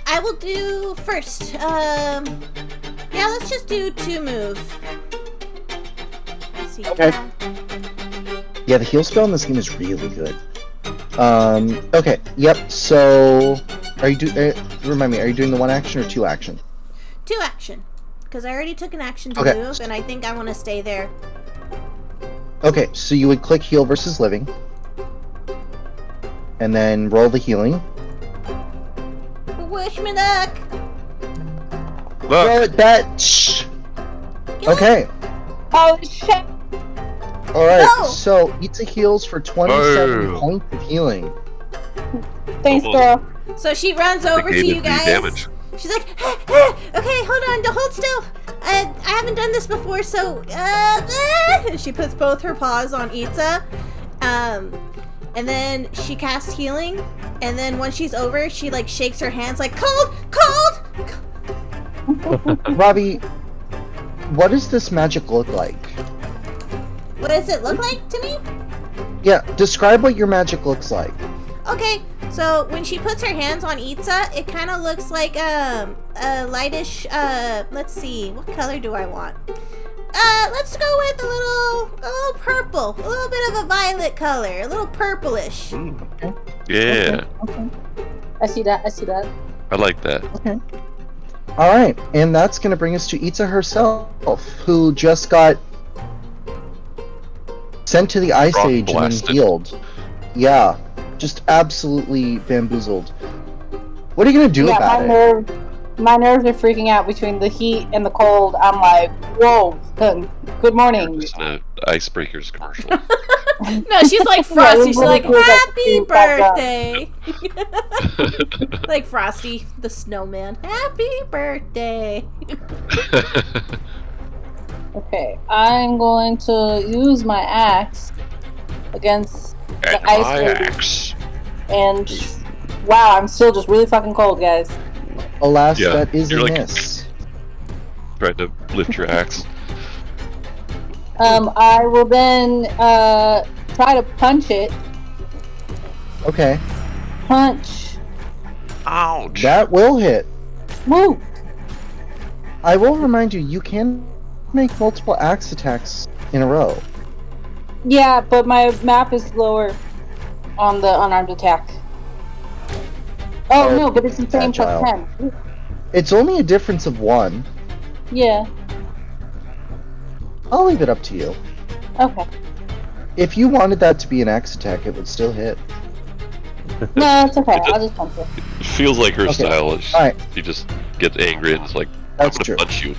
I will do first. Yeah, let's just do 2 moves. Let's see. Okay. Yeah, the heal spell in this game is really good. Okay, yep, so... remind me, are you doing the 1 action or 2 action? 2 action. Because I already took an action to Okay. move, and I think I want to stay there. Okay, so you would click heal versus living. And then roll the healing. Wish me luck! Roll it back! Shh! Okay. Oh, shit! Alright, No! so Itza heals for 27 points of healing. Thanks, Almost. girl. So she runs over to you guys. Damage. She's like, okay, hold on, hold still. I haven't done this before, so she puts both her paws on Itza, and then she casts healing. And then once she's over, she like shakes her hands like cold. Robbie, what does this magic look like? What does it look like to me? Yeah, describe what your magic looks like. Okay, so when she puts her hands on Itza, it kind of looks like a lightish, let's see, what color do I want? Let's go with a little purple, a little bit of a violet color, a little purplish. Okay. Yeah. Okay. I see that. I like that. Okay. Alright, and that's going to bring us to Itza herself, who just got sent to the Ice Age and then healed. Yeah, just absolutely bamboozled. What are you going to do about it? My nerves are freaking out between the heat and the cold. I'm like, whoa, good morning. It's an Icebreakers commercial. No, she's like Frosty. She's like, happy birthday. Like Frosty, the snowman. Happy birthday. Okay, I'm going to use my axe against the ice. And wow, I'm still just really fucking cold, guys. Alas, that is a miss. Tried to lift your axe. I will then try to punch it. Okay. Punch. Ouch. That will hit. Woo. I will remind you, you can make multiple axe attacks in a row. Yeah, but my map is lower on the unarmed attack. Oh no, but it's the same plus 10. It's only a difference of 1. Yeah. I'll leave it up to you. Okay. If you wanted that to be an axe attack, it would still hit. No, it's okay. I'll just punch it. It feels like her style. Alright. She just gets angry and is like, That's I'm gonna true. punch you.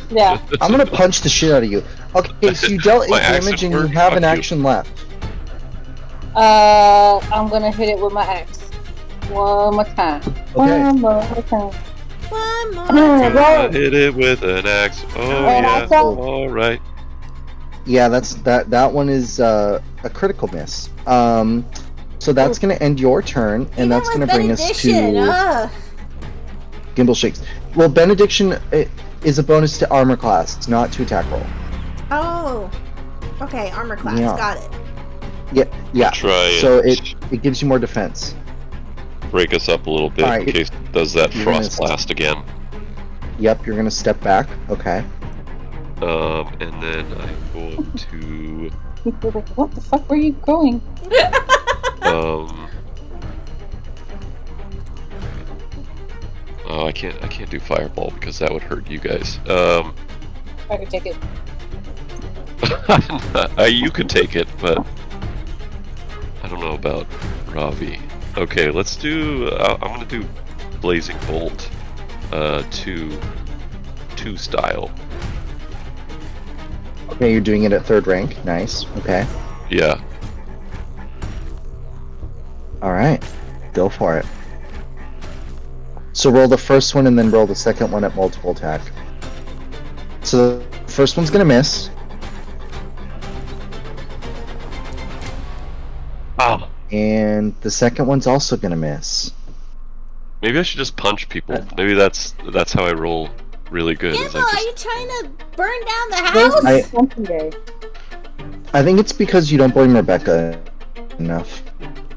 Yeah. I'm gonna punch the shit out of you. Okay, so you dealt 8 damage and you have an action left. I'm gonna hit it with my axe. One more time. Okay. One more time. One more time. Hit it with an axe. Oh yeah. Alright. Yeah, that one is a critical miss. So that's gonna end your turn, and that's gonna bring us to Gimbal Shakes. Well, Benediction is a bonus to armor class, it's not to attack roll. Oh, okay, armor class, got it. Yeah. Try so it gives you more defense. Break us up a little bit in case it does that frost blast again. Yep, you're gonna step back. Okay. And then I'm going to. What the fuck were you going? Oh, I can't do fireball because that would hurt you guys. I could take it. You could take it, but I don't know about Ravi. Okay, let's do. I'm gonna do Blazing Bolt, 2 style. Okay, you're doing it at 3rd rank. Nice. Okay. Yeah. All right, go for it. So roll the first one and then roll the second one at multiple attack. So the first one's gonna miss. Oh. And the second one's also gonna miss. Maybe I should just punch people. Maybe that's how I roll really good. Are you trying to burn down the house? I think it's because you don't blame Rebecca enough.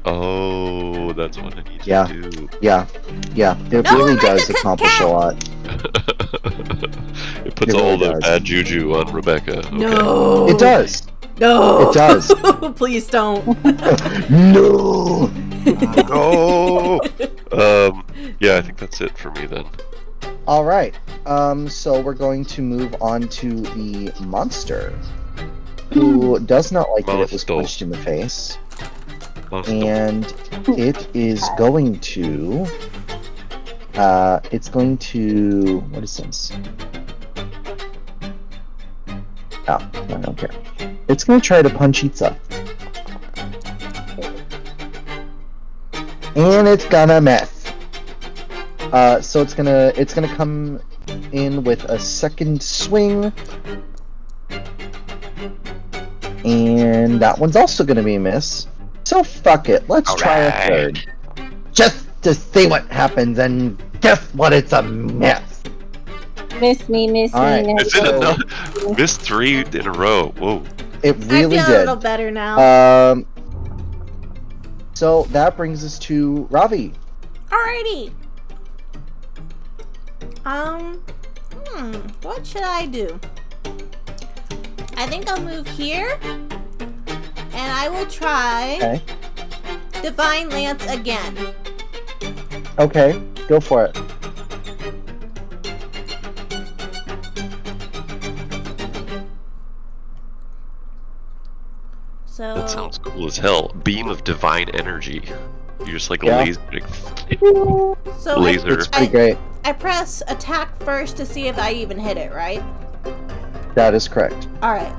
Oh, that's what I need to do. Yeah. It really does accomplish a lot. It puts all the bad juju on Rebecca. Okay. No. It does. No. It does. Please don't. No. No. Yeah, I think that's it for me then. All right. So we're going to move on to the monster, who does not like that it was punched in the face. And it is going to what is this? Oh, I don't care. It's gonna try to punch Itza. And it's gonna miss. So it's gonna come in with a second swing, and that one's also gonna be a miss. So fuck it, let's try a third, just to see what happens. And guess what? It's a miss. Miss me. Right. Is it another? Miss 3 in a row. Whoa. It really I feel did. a little better now. So that brings us to Ravi. Alrighty. What should I do? I think I'll move here, and I will try Divine Lance again. Okay, go for it. So That sounds cool as hell. Beam of divine energy. You're just like a laser. So laser. It's pretty great. I press attack first to see if I even hit it, right? That is correct. Alright.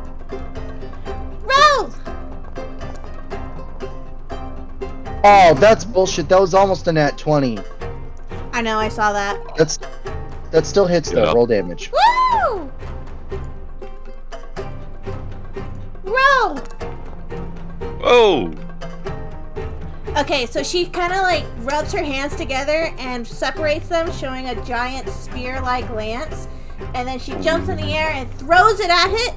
Roll! Oh, that's bullshit. That was almost a nat 20. I know, I saw that. That still hits though. Yeah. Roll damage. Woo! Roll! Oh! Okay, so she kind of like rubs her hands together and separates them, showing a giant spear-like lance. And then she jumps in the air and throws it at it,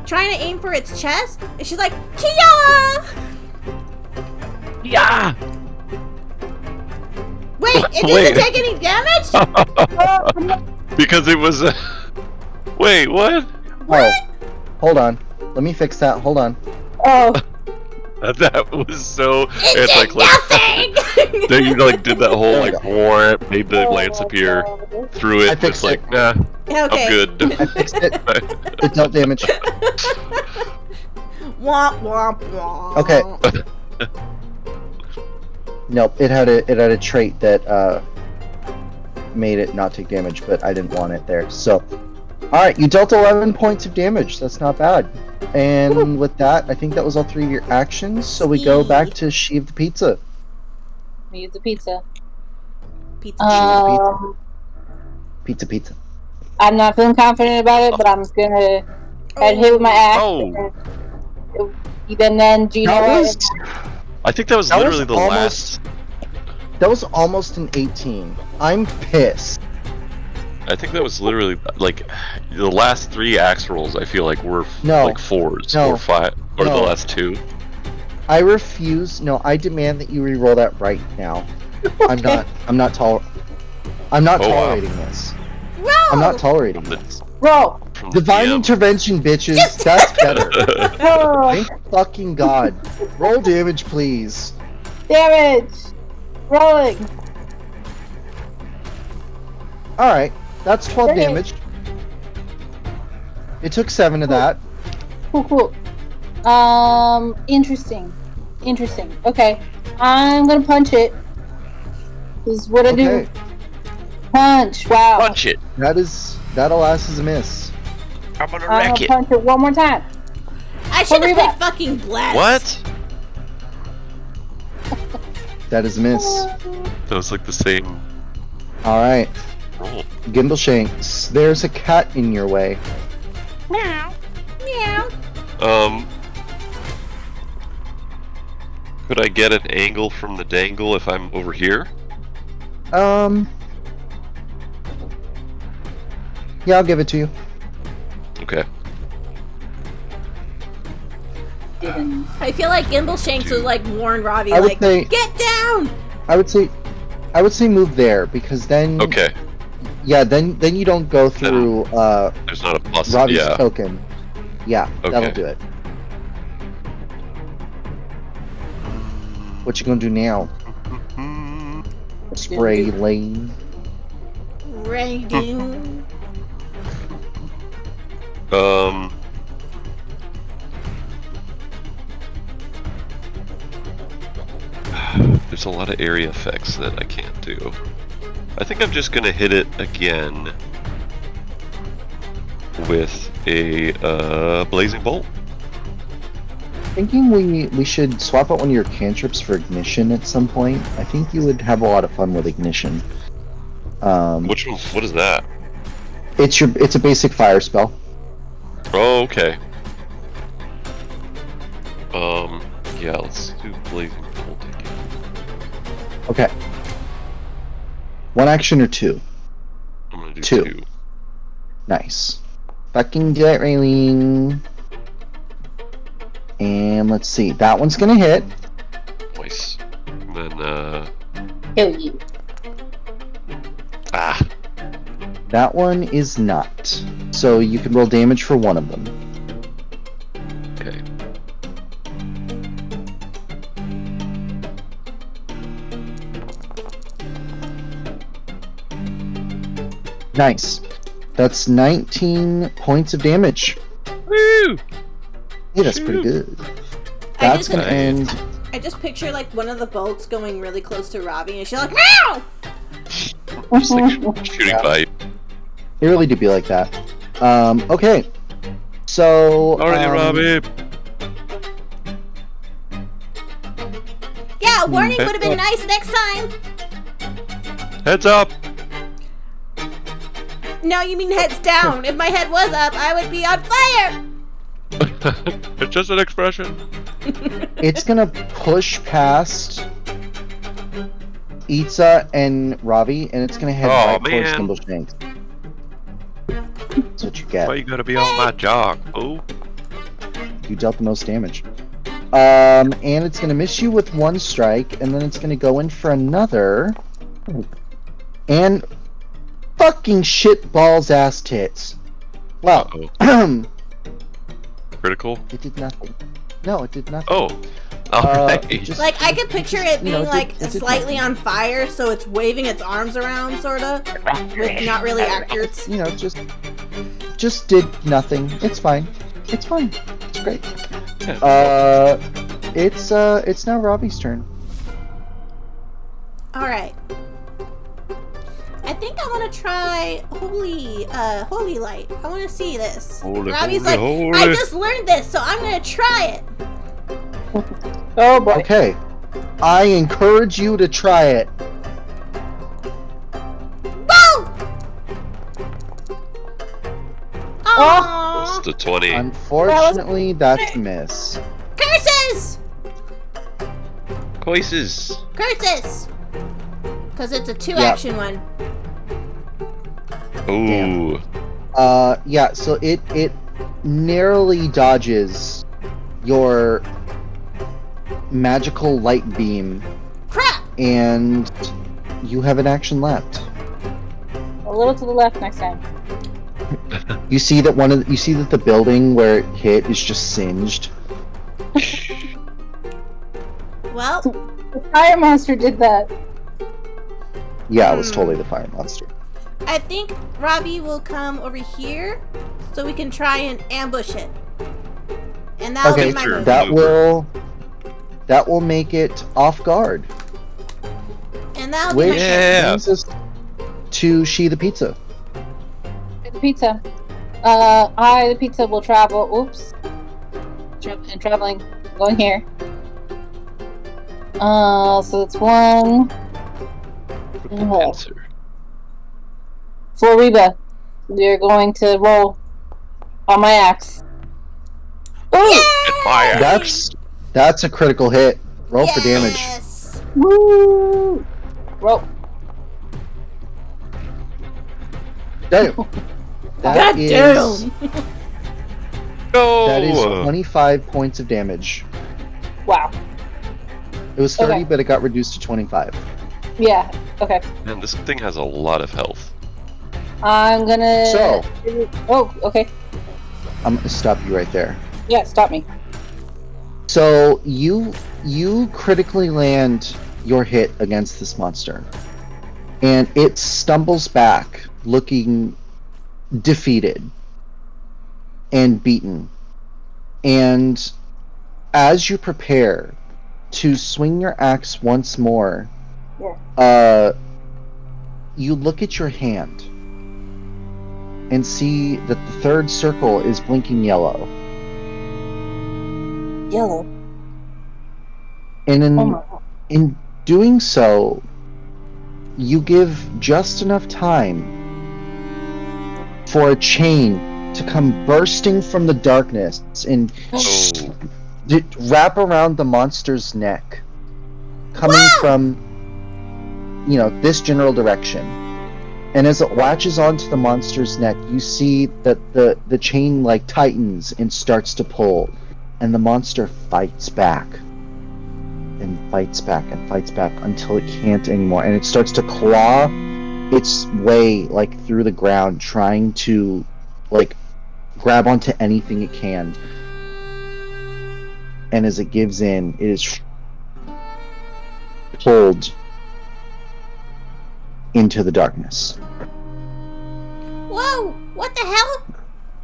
trying to aim for its chest. And she's like, Kia! Yeah! Wait, it didn't take any damage? Because it was a... Wait, what? What? Oh, hold on. Let me fix that. Hold on. Oh. That was so... It did nothing! Then you like did that whole like warp, made the lance appear, threw it, I fixed just like, it. nah, Okay. I'm good. I fixed it. It dealt damage. Womp womp womp. Okay. Nope. It had a trait that made it not take damage, but I didn't want it there. So, all right, you dealt 11 points of damage. That's not bad. And with that, I think that was all 3 of your actions. So we go back to Sheev the pizza. Me the pizza. Pizza. Pizza. I'm not feeling confident about it, but I'm just gonna hit with my axe. Oh. Even then, do you know what? I think that was literally the last. That was almost an 18. I'm pissed. I think that was literally like the last 3 axe rolls. I feel like were like 4s or 5, or the last 2. I refuse. No, I demand that you re-roll that right now. Okay. I'm not tolerating this. Roll! I'm not tolerating this. Roll. Divine intervention, bitches. That's better. Thank fucking God. Roll damage, please. Damage. Rolling. All right, that's 12 Okay. damage. It took 7 of that. Cool. Interesting. Okay, I'm gonna punch it. This is what I do. Punch. Wow. Punch it. That'll last as a miss. I'm gonna I'm wreck gonna it. punch it one more time. I should have Hurry been back. fucking blessed. What? That is a miss. That was like the same All right, roll. Gimbleshanks. There's a cat in your way. Meow. Could I get an angle from the dangle if I'm over here? Yeah, I'll give it to you. Okay. I feel like Gimbleshanks would like warn Robbie, I would like, say- get down! I would say move there, because then Okay. yeah, then you don't go through There's not a plus. Robbie's Yeah. token. Yeah, that'll Okay. do it. What you gonna do now? Spray lane. Raiding. There's a lot of area effects that I can't do. I think I'm just gonna hit it again with a blazing bolt. Thinking we should swap out one of your cantrips for ignition at some point. I think you would have a lot of fun with ignition. Which one? What is that? It's a basic fire spell. Oh, okay. Yeah, let's do Blazing Bolt again. Okay. One action or two? I'm gonna do two. Nice. Fucking do it, Raylene. And let's see. That one's gonna hit. Nice. And then, Kill you. Ah. That one is not. So you can roll damage for one of them. Okay. Nice. That's 19 points of damage. Woo! Yeah, that's pretty good. That's gonna end. I just picture like one of the bolts going really close to Robbie, and she's like, "Meow!" Just like shooting by you. It really do be like that. Okay. So. Alright, Robbie. Yeah, warning would have been nice next time. Heads up. No, you mean heads down. If my head was up, I would be on fire. It's just an expression. It's gonna push past Itza and Ravi, and it's gonna head right towards Thimbleshanks. That's what you get. Why you gotta be on my jock, fool? You dealt the most damage. And it's gonna miss you with one strike, and then it's gonna go in for another. And fucking shit balls ass tits. Well, critical? It did nothing. No, it did nothing. Oh. Alright. Like, I could picture it being slightly on fire, so it's waving its arms around, sorta, with not really accurate. You know, just did nothing. It's fine. It's fine. It's great. It's now Robbie's turn. Alright. I think I want to try holy light. I want to see this. Robbie's like, I just learned this, so I'm gonna try it. Oh boy. Okay. I encourage you to try it. Whoa! Aww. It's the 20. Unfortunately, that's a miss. Curses! Curses! Curses! Because it's a 2-action one. Ooh. Yeah, so it narrowly dodges your magical light beam. Crap! And you have an action left. A little to the left next time. You see that the building where it hit is just singed. Well, the fire monster did that. Yeah, it was totally the fire monster. I think Robbie will come over here so we can try and ambush it. And that'll be my move. That will make it off guard. And that'll be my turn. Brings us to She the Pizza. The pizza. The pizza will travel. Oops. Traveling. Going here. So that's one. For Reba, you're going to roll on my axe. Ooh! That's a critical hit. Roll for damage. Woo! Roll. Damn. That is 25 points of damage. Wow. It was 30, but it got reduced to 25. Yeah, okay. Man, this thing has a lot of health. I'm gonna... So... Oh, okay. I'm gonna stop you right there. Yeah, stop me. So, you critically land your hit against this monster. And it stumbles back, looking defeated and beaten. And as you prepare to swing your axe once more, you look at your hand and see that the third circle is blinking yellow. Yellow? And in doing so, you give just enough time for a chain to come bursting from the darkness and wrap around the monster's neck, coming from, this general direction. And as it latches onto the monster's neck, you see that the chain tightens and starts to pull, and the monster fights back and fights back and fights back until it can't anymore, and it starts to claw its way through the ground, trying to grab onto anything it can. And as it gives in, it is pulled into the darkness. Whoa! What the hell?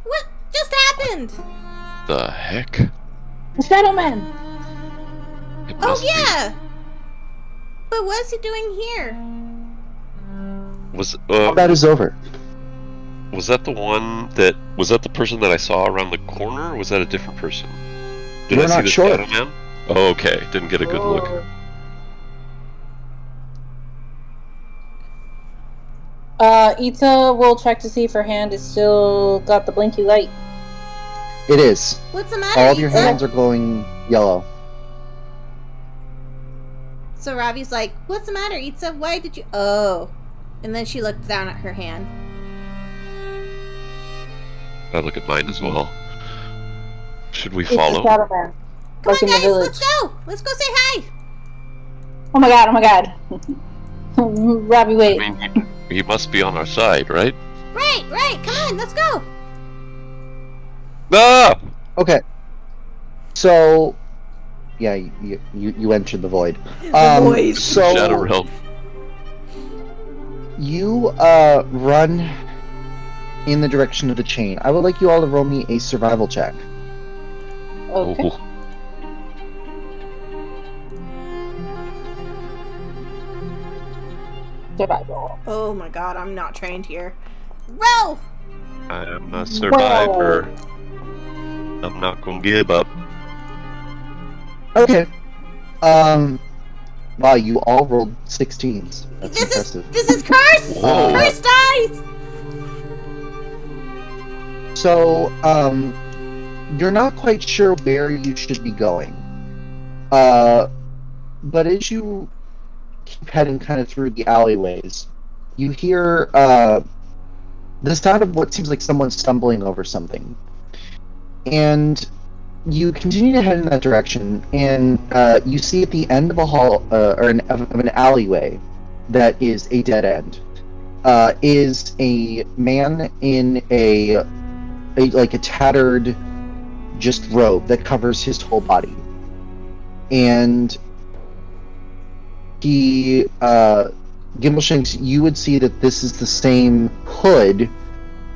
What just happened? The heck? The Shadow Man! Oh yeah! But what is he doing here? That is over. Was that the person that I saw around the corner, or was that a different person? Did I see the Shadow Man? Oh, okay. Didn't get a good look. Ita will check to see if her hand is still got the blinky light. It is. What's the matter, All of your hands are glowing yellow. So Ravi's like, what's the matter, Itza? Why did you... Oh. And then she looked down at her hand. I look at mine as well. Should we follow? It's the Shadow Man. Come on, guys, let's go! Let's go say hi! Oh my god. Ravi, wait. I mean, he must be on our side, right? Right, come on, let's go! Ah! Okay. So... Yeah, you entered the void. The void. So Shadow Realm. You run in the direction of the chain. I would like you all to roll me a survival check. Okay. Oh. Survival. Oh my god, I'm not trained here. Roll! I am a survivor. I'm not gonna give up. Okay. Wow, you all rolled 16s. That's impressive. This is curse! Whoa. Curse dice! So, you're not quite sure where you should be going. But as you keep heading kind of through the alleyways, you hear, the sound of what seems like someone stumbling over something. And you continue to head in that direction, and you see at the end of a hall, or of an alleyway that is a dead end, is a man in a tattered just robe that covers his whole body. And he, Gimbleshanks, you would see that this is the same hood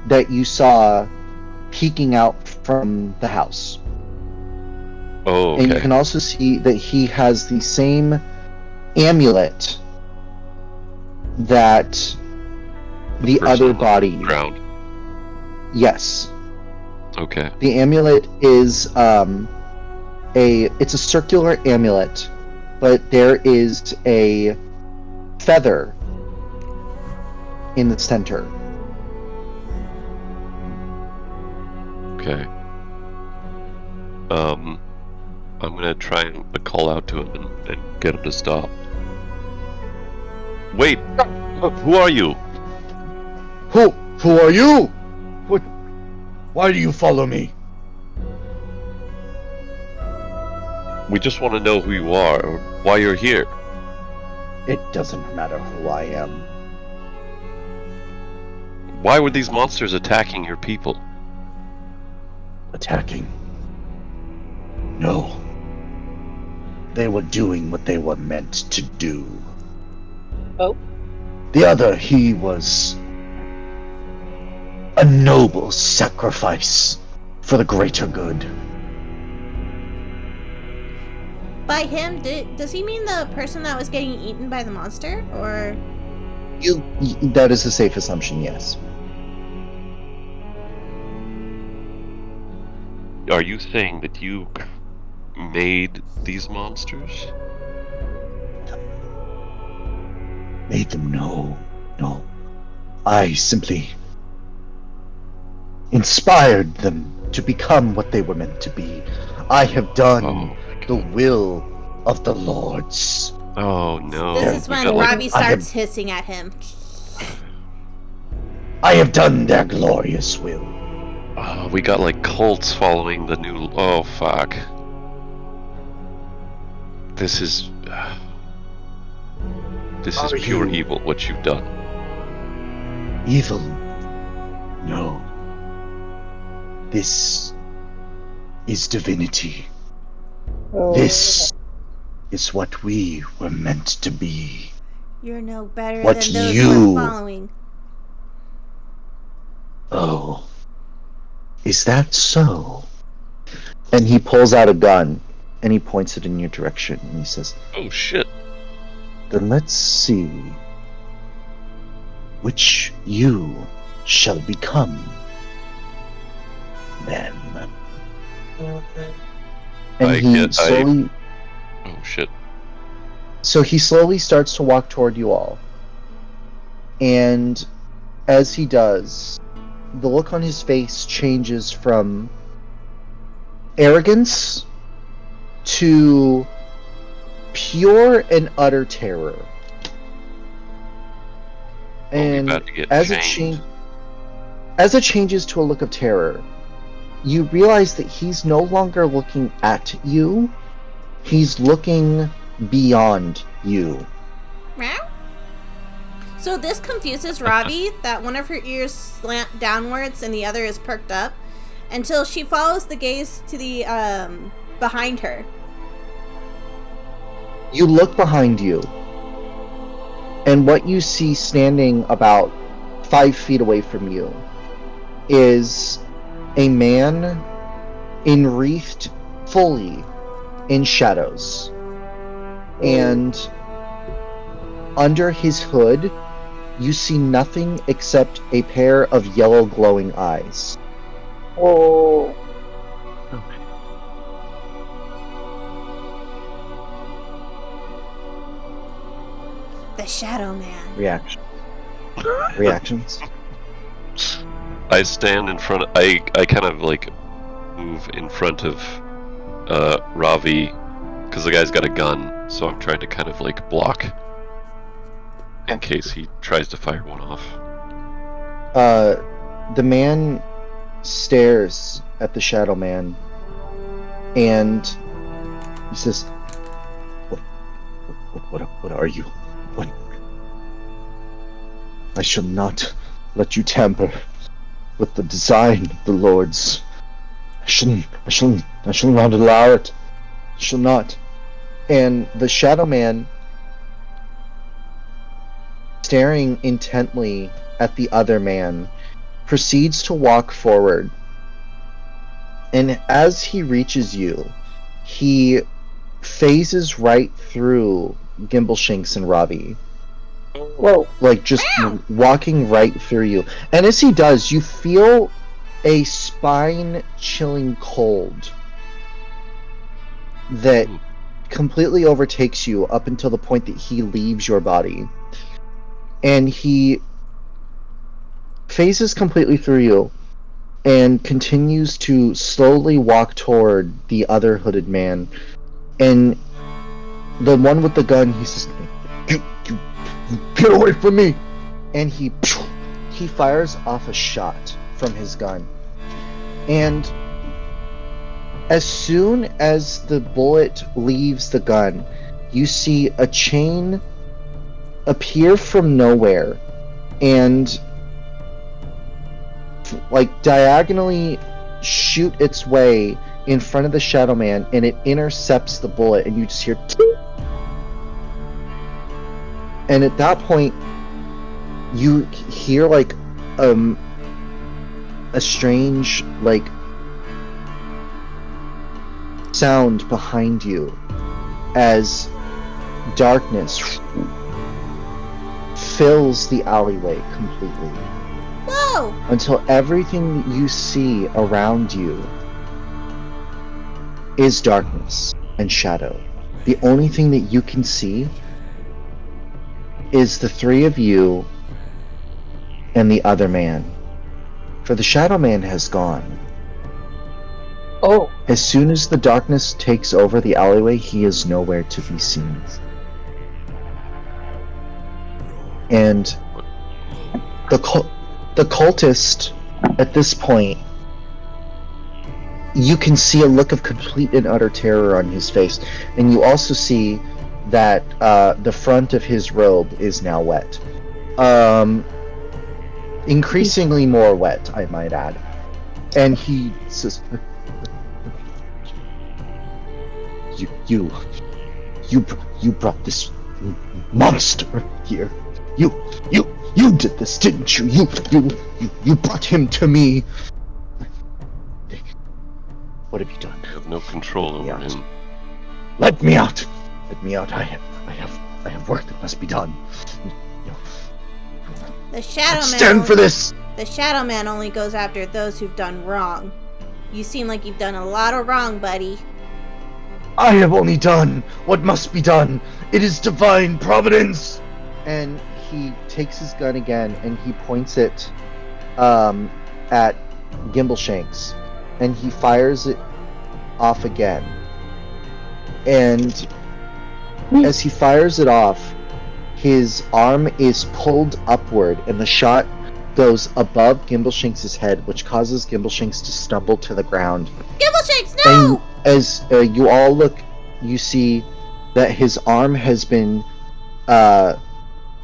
that you saw peeking out from the house. Oh, okay. And you can also see that he has the same amulet that the other body. Ground. Yes. Okay. The amulet is it's a circular amulet, but there is a feather in the center. Okay. I'm gonna try and call out to him and get him to stop. Wait! Who are you? Who are you? What? Why do you follow me? We just want to know who you are, or why you're here. It doesn't matter who I am. Why were these monsters attacking your people? Attacking? No. They were doing what they were meant to do. Oh? The other, he was a noble sacrifice for the greater good. By him, does he mean the person that was getting eaten by the monster, or? That is a safe assumption, yes. Are you saying that you made these monsters? made them know. No. I simply inspired them to become what they were meant to be. I have done the will of the lords. Oh no. This is when Robbie starts hissing at him. I have done their glorious will. Oh, we got like cults following the new... Oh, fuck. This is... This is pure evil, what you've done. Evil? No. This is divinity. This is what we were meant to be. You're no better than those we're following. Oh. Is that so? And he pulls out a gun, and he points it in your direction, and he says, "Oh shit. Then let's see which you shall become, then." And Oh shit. So he slowly starts to walk toward you all. And as he does, the look on his face changes from arrogance to pure and utter terror. And as it changes to a look of terror, you realize that he's no longer looking at you, he's looking beyond you. So this confuses Robbie that one of her ears slant downwards and the other is perked up until she follows the gaze to the behind her. You look behind you, and what you see standing about 5 feet away from you is a man enwreathed fully in shadows. And under his hood, you see nothing except a pair of yellow glowing eyes. Oh. The Shadow Man. Reactions? I stand in front of... I kind of like move in front of Ravi, because the guy's got a gun, so I'm trying to kind of like block in case he tries to fire one off. The man stares at the Shadow Man, and he says, What are you? What? I shall not let you tamper with the design of the Lords. I shall not allow it. I shall not. And the Shadow Man, staring intently at the other man, proceeds to walk forward. And as he reaches you, he phases right through Gimbleshanks and Robbie. Whoa. Like, just walking right through you. And as he does, you feel a spine-chilling cold that completely overtakes you up until the point that he leaves your body. And he phases completely through you and continues to slowly walk toward the other hooded man. And the one with the gun, he says, Get away from me! And he fires off a shot from his gun. And as soon as the bullet leaves the gun, you see a chain appear from nowhere and like diagonally shoot its way in front of the Shadow Man, and it intercepts the bullet, and you just hear Ting! And at that point you hear like a strange like sound behind you as darkness fills the alleyway completely. Whoa! Until everything that you see around you is darkness and shadow. The only thing that you can see is the three of you and the other man. For the Shadow Man has gone. Oh. As soon as the darkness takes over the alleyway, he is nowhere to be seen. And the cultist, at this point, you can see a look of complete and utter terror on his face. And you also see that the front of his robe is now wet. Increasingly more wet, I might add. And he says, You brought this monster here. You did this, didn't you? You brought him to me. What have you done? I have no control over him. Let me out. Let me out. I have work that must be done. The Shadow Man. Stand for this. The Shadow Man only goes after those who've done wrong. You seem like you've done a lot of wrong, buddy. I have only done what must be done. It is divine providence. And he takes his gun again and he points it at Gimbleshanks, and he fires it off again. And as he fires it off, his arm is pulled upward, and the shot goes above Gimbleshanks' head, which causes Gimbleshanks to stumble to the ground. Gimbleshanks, no! And as you all look, you see that his arm has been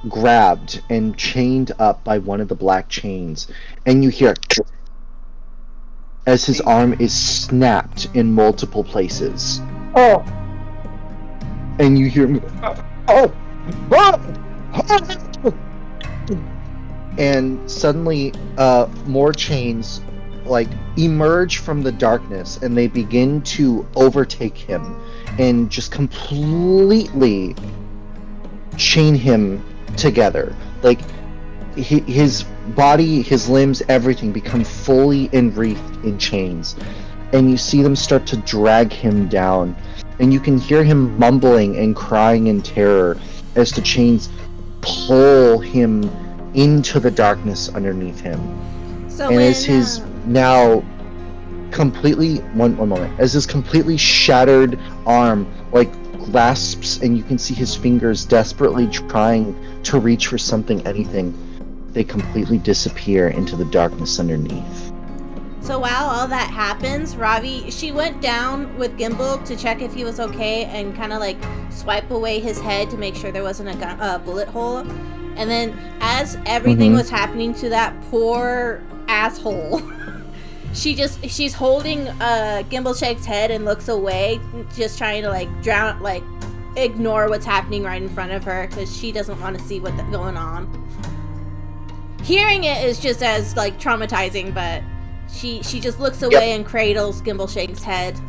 grabbed and chained up by one of the black chains, and you hear as his arm is snapped in multiple places. Oh. And you hear me, oh! And suddenly more chains emerge from the darkness, and they begin to overtake him and just completely chain him together. His body, his limbs, everything become fully enwreathed in chains, and you see them start to drag him down, and you can hear him mumbling and crying in terror as the chains pull him into the darkness underneath him. So and as his now completely one moment, as his completely shattered arm grasps, and you can see his fingers desperately trying to reach for something, anything, they completely disappear into the darkness underneath. So while all that happens, Ravi, she went down with Gimbal to check if he was okay and kind of swipe away his head to make sure there wasn't a bullet hole. And then as everything was happening to that poor asshole, she's holding Gimbleshank's head and looks away, just trying to ignore what's happening right in front of her, because she doesn't want to see what's going on. Hearing it is just as traumatizing, but she just looks away and cradles Gimbleshank's head.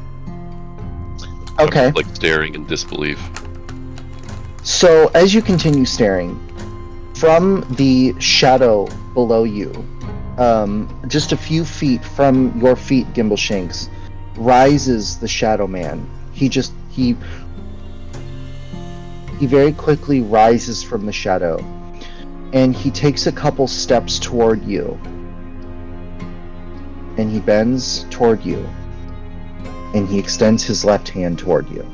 Okay. I'm staring in disbelief. So as you continue staring, from the shadow below you, just a few feet from your feet, Gimbleshanks, rises the Shadow Man. He very quickly rises from the shadow, and he takes a couple steps toward you, and he bends toward you, and he extends his left hand toward you.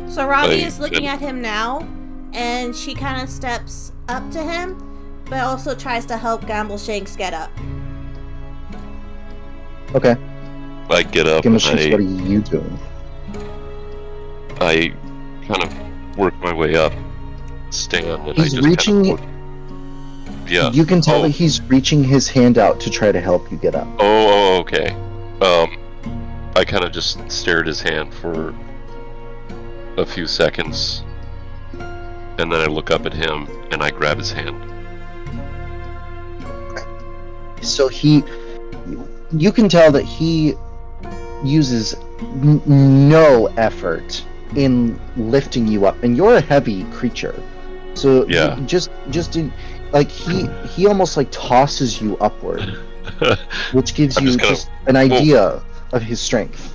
So Ravi is looking at him now, and she kind of steps up to him, but also tries to help Gimbleshanks get up. Okay. I get up. Gimbleshanks, what are you doing? I kind of work my way up, stand, and he's reaching. Yeah. You can tell that he's reaching his hand out to try to help you get up. Oh, okay. I kind of just stare at his hand for a few seconds, and then I look up at him and I grab his hand. So you can tell that he uses no effort in lifting you up, and you're a heavy creature. So yeah, he almost tosses you upward, which gives you just an idea of his strength.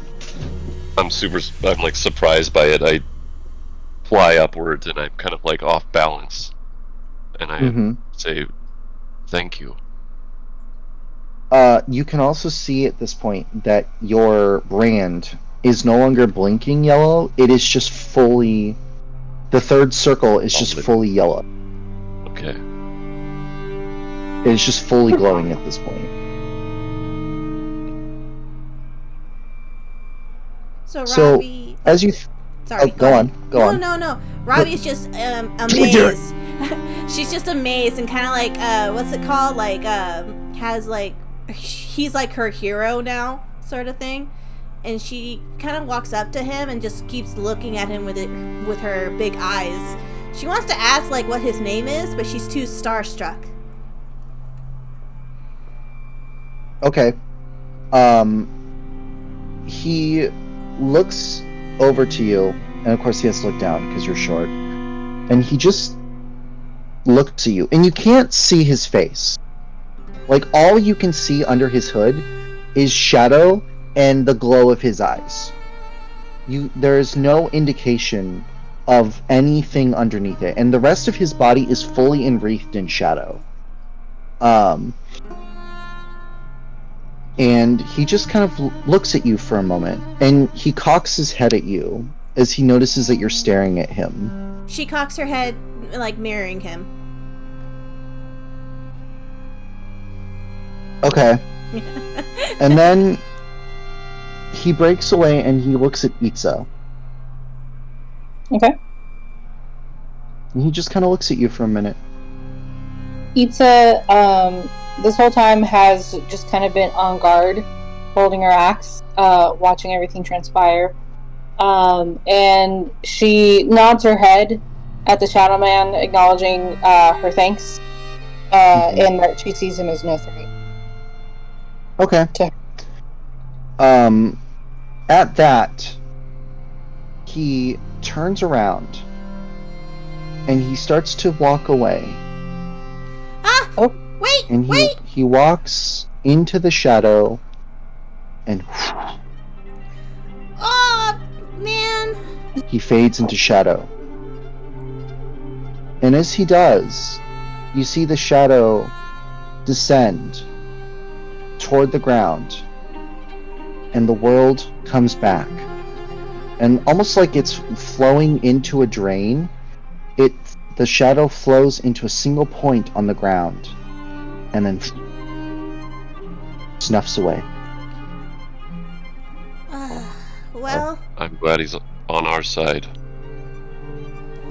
I'm surprised by it. I fly upwards, and I'm kind of like off balance, and I say, "Thank you." You can also see at this point that your brand is no longer blinking yellow. It is just fully. The third circle is just fully yellow. Okay. It is just fully glowing at this point. So Robbie, as you, sorry, go on. No. Robbie's just amazed. She's just amazed and kind of like, what's it called? Like, has like, he's like her hero now, sort of thing. And she kind of walks up to him and just keeps looking at him with her big eyes. She wants to ask like what his name is, but she's too starstruck. Okay. He looks over to you, and of course he has to look down because you're short. And he just looks at you, and you can't see his face. Like, all you can see under his hood is shadow and the glow of his eyes. There is no indication of anything underneath it, and the rest of his body is fully enwreathed in shadow. And he just kind of looks at you for a moment, and he cocks his head at you as he notices that you're staring at him. She cocks her head, like mirroring him. Okay. And then he breaks away and he looks at Itza. Okay. And he just kind of looks at you for a minute. Itza, this whole time has just kind of been on guard, holding her axe, watching everything transpire. And she nods her head at the Shadow Man, acknowledging her thanks, and that she sees him as no threat. Okay. At that, he turns around and he starts to walk away. Wait! And he walks into the shadow and oh man, he fades into shadow. And as he does, you see the shadow descend toward the ground, and the world comes back. And almost like it's flowing into a drain, the shadow flows into a single point on the ground, and then snuffs away. Well, I'm glad he's on our side.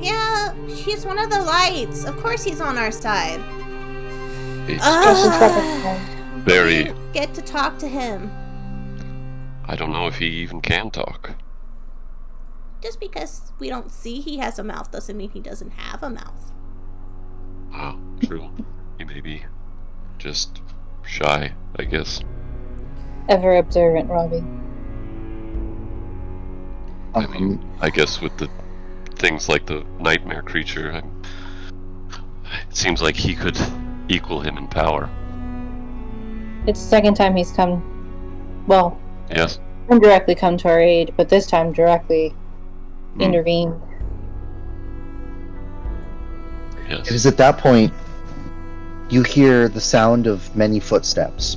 Yeah, he's one of the lights. Of course he's on our side. It's we get to talk to him. I don't know if he even can talk. Just because we don't see he has a mouth doesn't mean he doesn't have a mouth. Oh, true. He may be just shy, I guess. Ever observant, Robbie. I mean, I guess with the things like the nightmare creature, it seems like he could equal him in power. It's the second time he's come, well, yes, indirectly come to our aid, but this time directly intervened. Yes. It is at that point you hear the sound of many footsteps.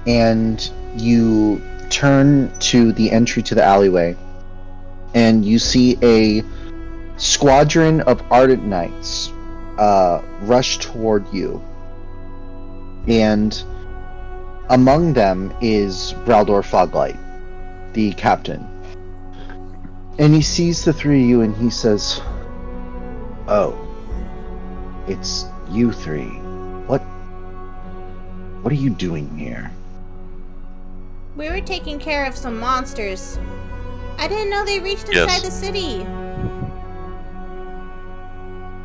And you turn to the entry to the alleyway, and you see a squadron of ardent knights rush toward you. And among them is Braldor Foglight, the captain. And he sees the three of you and he says, "Oh, it's you three. What are you doing here?" We were taking care of some monsters. I didn't know they reached inside the city.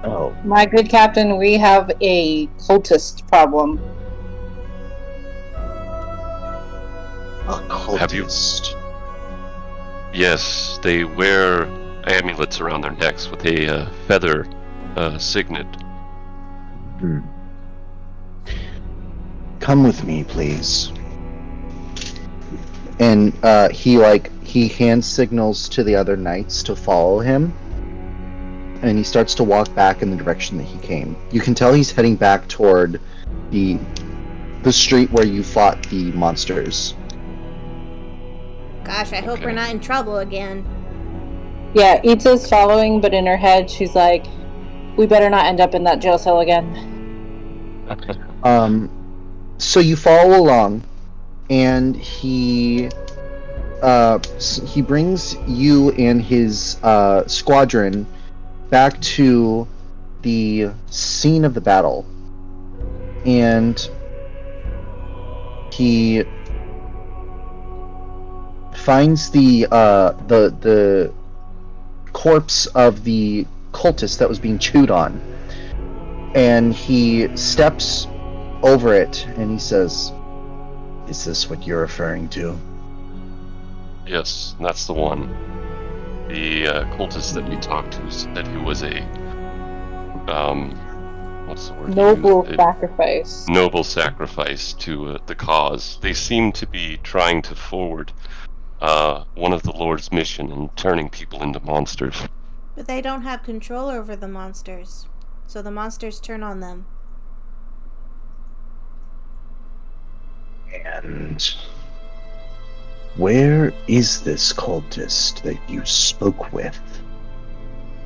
Oh. My good captain, we have a cultist problem. A cultist? Have you? Yes, they wear amulets around their necks with a feather signet. Come with me, please. And he hand signals to the other knights to follow him. And he starts to walk back in the direction that he came. You can tell he's heading back toward the street where you fought the monsters. Gosh, I hope we're not in trouble again. Yeah, Ita's following, but in her head she's like, we better not end up in that jail cell again. So you follow along, and he brings you and his squadron back to the scene of the battle, and he finds the corpse of the cultist that was being chewed on, and he steps over it and he says, "Is this what you're referring to?" Yes, that's the one. The cultist that we talked to said he was a what's the word? Noble sacrifice. Noble sacrifice to the cause. They seem to be trying to forward one of the Lord's mission in turning people into monsters. But they don't have control over the monsters, so the monsters turn on them. And where is this cultist that you spoke with?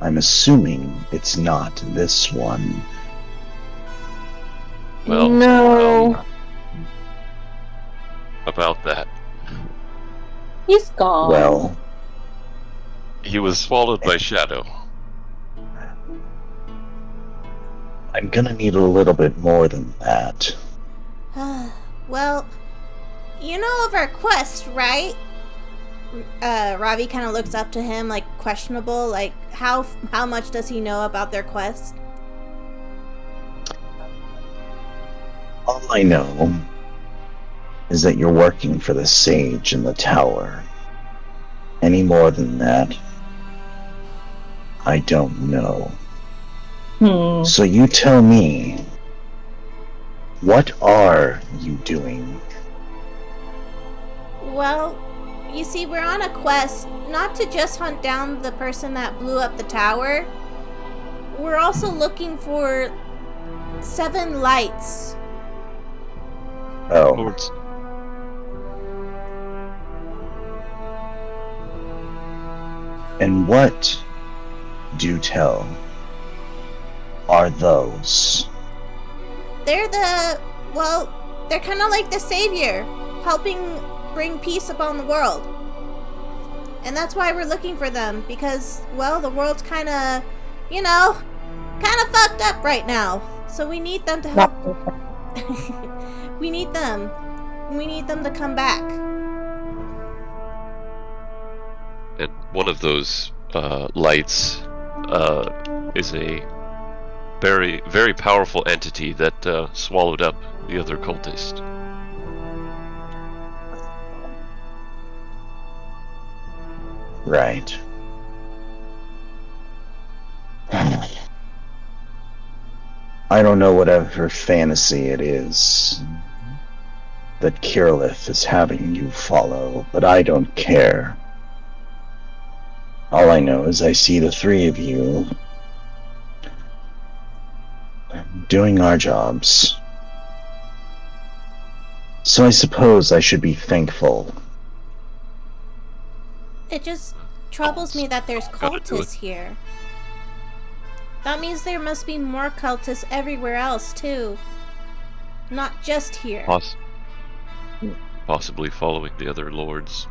I'm assuming it's not this one. Well, no. About that. He's gone. Well, he was swallowed by Shadow. I'm gonna need a little bit more than that. Well, you know of our quest, right? Ravi kind of looks up to him, like, questionable, like, how much does he know about their quest? All I know is that you're working for the sage in the tower. Any more than that, I don't know. So you tell me, what are you doing? Well, you see, we're on a quest not to just hunt down the person that blew up the tower. We're also looking for 7 lights. Oh. Lords. And what, do tell, are those? They're they're kind of like the savior, helping bring peace upon the world. And that's why we're looking for them, because, well, the world's kind of fucked up right now. So we need them to help. We need them. We need them to come back. And one of those lights is a very, very powerful entity that swallowed up the other cultist. Right. I don't know whatever fantasy it is that Kirillith is having you follow, but I don't care. All I know is I see the 3 of you doing our jobs. So I suppose I should be thankful. It just troubles me that there's cultists here. That means there must be more cultists everywhere else, too. Not just here. Possibly following the other lords.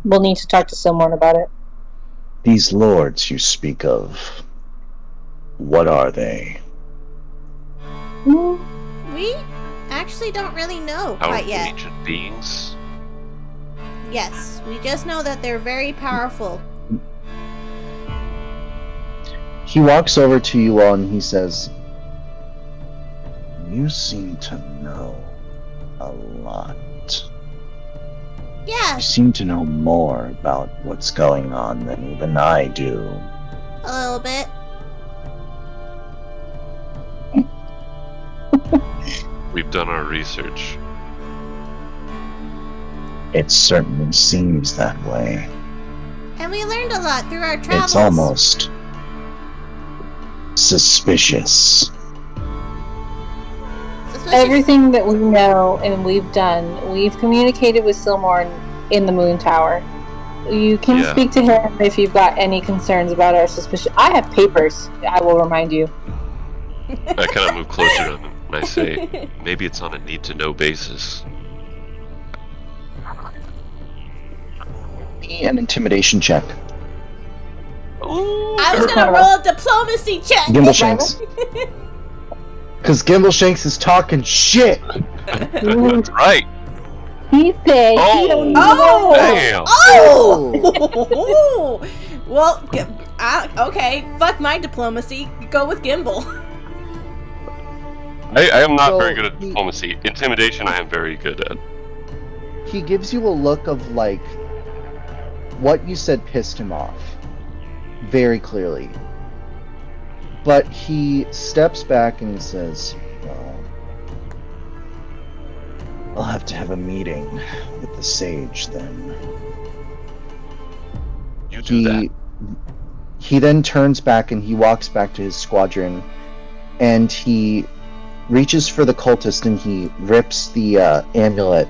We'll need to talk to someone about it. These lords you speak of, what are they? We actually don't really know quite yet. Ancient beings? Yes, we just know that they're very powerful. He walks over to you all and he says, "You seem to know a lot. Yeah. You seem to know more about what's going on than even I do." A little bit. We've done our research. It certainly seems that way. And we learned a lot through our travels. It's almost suspicious. Everything that we know and we've done, we've communicated with Silmorn in the Moon Tower. You can speak to him if you've got any concerns about our suspicion. I have papers, I will remind you. I kind of move closer to him and I say, maybe it's on a need-to-know basis. An intimidation check. Ooh, I was gonna roll a diplomacy check. Gimbleshanks. Because Gimbleshanks is talking shit. That's right. He said he don't know. Damn. Oh! Well, okay. Fuck my diplomacy. Go with Gimble. I am not very good at diplomacy. Intimidation I am very good at. He gives you a look of like, what you said pissed him off. Very clearly. But he steps back and he says, well, I'll have to have a meeting with the sage then. You do that. He then turns back and he walks back to his squadron and he reaches for the cultist and he rips the amulet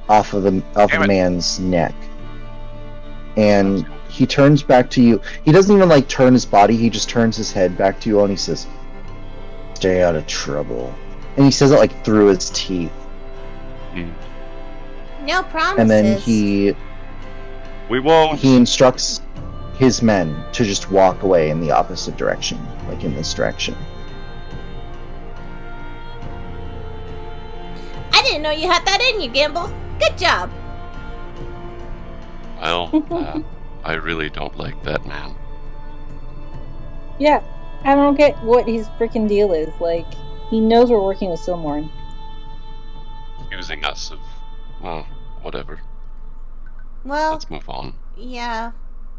off of the man's neck. And he turns back to you. He doesn't even like turn his body, he just turns his head back to you and he says, stay out of trouble. And he says it like through his teeth. No promises. And then we won't. He instructs his men to just walk away in the opposite direction, like in this direction. I didn't know you had that in you, Gimble. Good job. Well, I really don't like that man. Yeah, I don't get what his freaking deal is. Like, he knows we're working with Silmorn. Accusing us of, well, whatever. Well, let's move on. Yeah,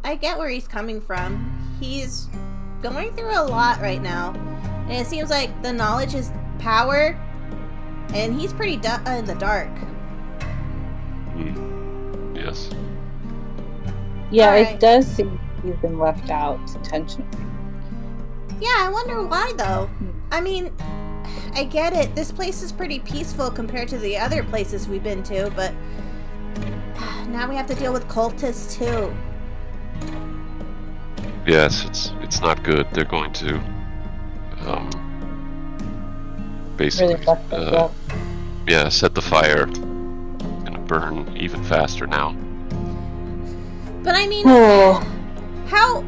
I get where he's coming from. He's going through a lot right now. And it seems like the knowledge is power. And he's pretty in the dark. Yes. Yeah, it does seem he's been left out intentionally. Yeah, I wonder why though. I mean, I get it. This place is pretty peaceful compared to the other places we've been to, but now we have to deal with cultists too. Yes, it's not good. They're going to basically really set the fire. It's gonna burn even faster now. But I mean, how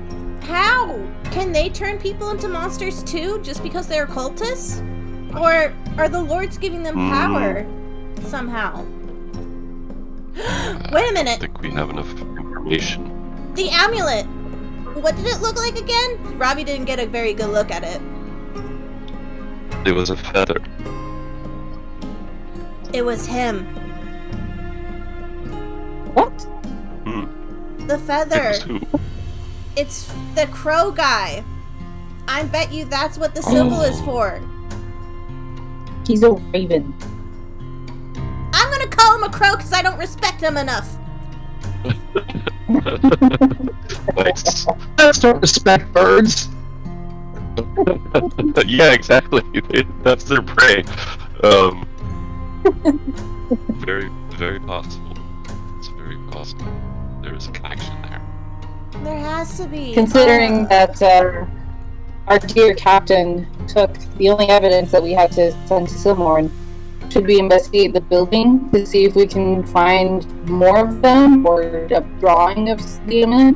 can they turn people into monsters too, just because they're cultists? Or are the lords giving them power somehow? Wait a minute. I don't think we have enough information. The amulet. What did it look like again? Robbie didn't get a very good look at it. It was a feather. It was him. What? The feather. It was who? It's the crow guy. I bet you that's what the symbol is for. He's a raven. I'm gonna call him a crow because I don't respect him enough. Nice. Let's don't respect birds. Yeah, exactly. That's their prey. Very, very possible. It's very possible. There is a connection there. There has to be. Considering that our dear captain took the only evidence that we had to send to Silmorn, should we investigate the building to see if we can find more of them or a drawing of the amulet?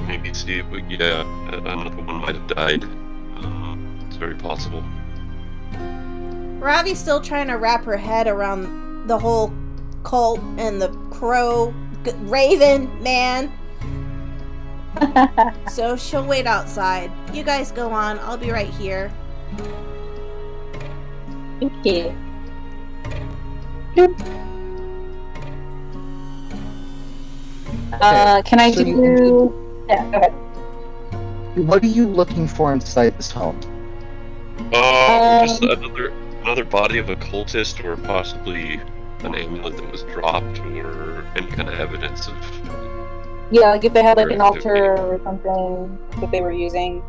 Maybe see if we another one might have died. It's very possible. Ravi's still trying to wrap her head around the whole cult and the crow raven man. So she'll wait outside. You guys go on. I'll be right here. Okay. Can I do... Yeah, go ahead. What are you looking for inside this home? Just another another body of a cultist, or possibly an amulet that was dropped, or any kind of evidence of... Yeah, like if they had like an altar or something that they were using.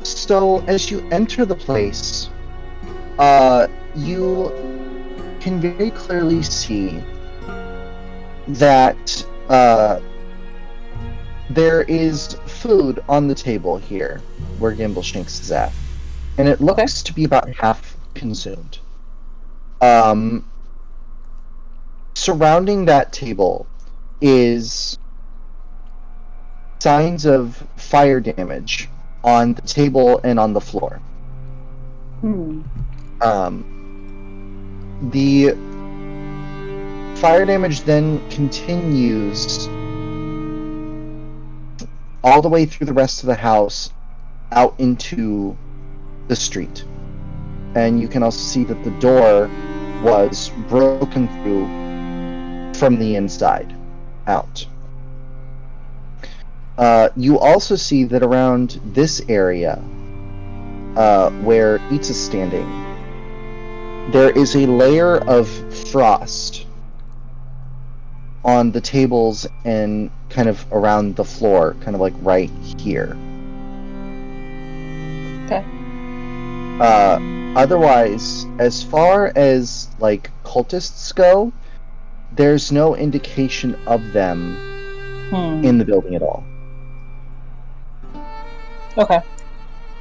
So as you enter the place, you can very clearly see that there is food on the table here, where Gimbleshanks is at. And it looks to be about half consumed. Surrounding that table is signs of fire damage on the table and on the floor. The fire damage then continues all the way through the rest of the house out into the street. And you can also see that the door was broken through from the inside out. You also see that around this area, where Eats is standing, there is a layer of frost on the tables and kind of around the floor, kind of like right here. Okay. Otherwise, as far as like cultists go, there's no indication of them in the building at all. Okay.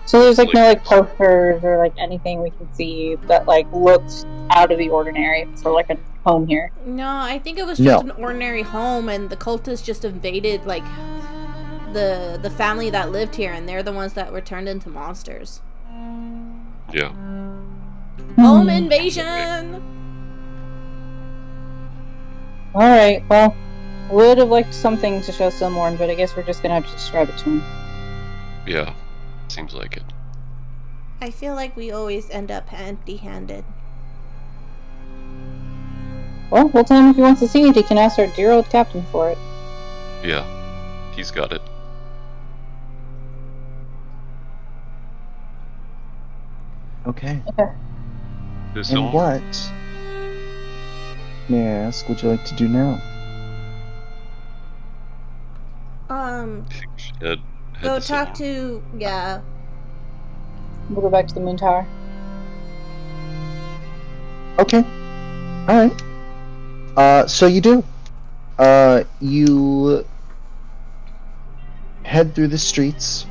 So there's like no like posters or like anything we can see that like looks out of the ordinary for like a home here. No, I think it was just an ordinary home, and the cultists just invaded like the family that lived here, and they're the ones that were turned into monsters. Yeah. Home invasion. All right. Well, would have liked something to show Silmorn, but I guess we're just gonna have to describe it to him. Yeah. Seems like it. I feel like we always end up empty-handed. Well, we'll tell him if he wants to see it. He can ask our dear old captain for it. Yeah. He's got it. Okay. And what, may I ask, would you like to do now? Go talk to, We'll go back to the moon tower. Okay. Alright. So you do. You head through the streets,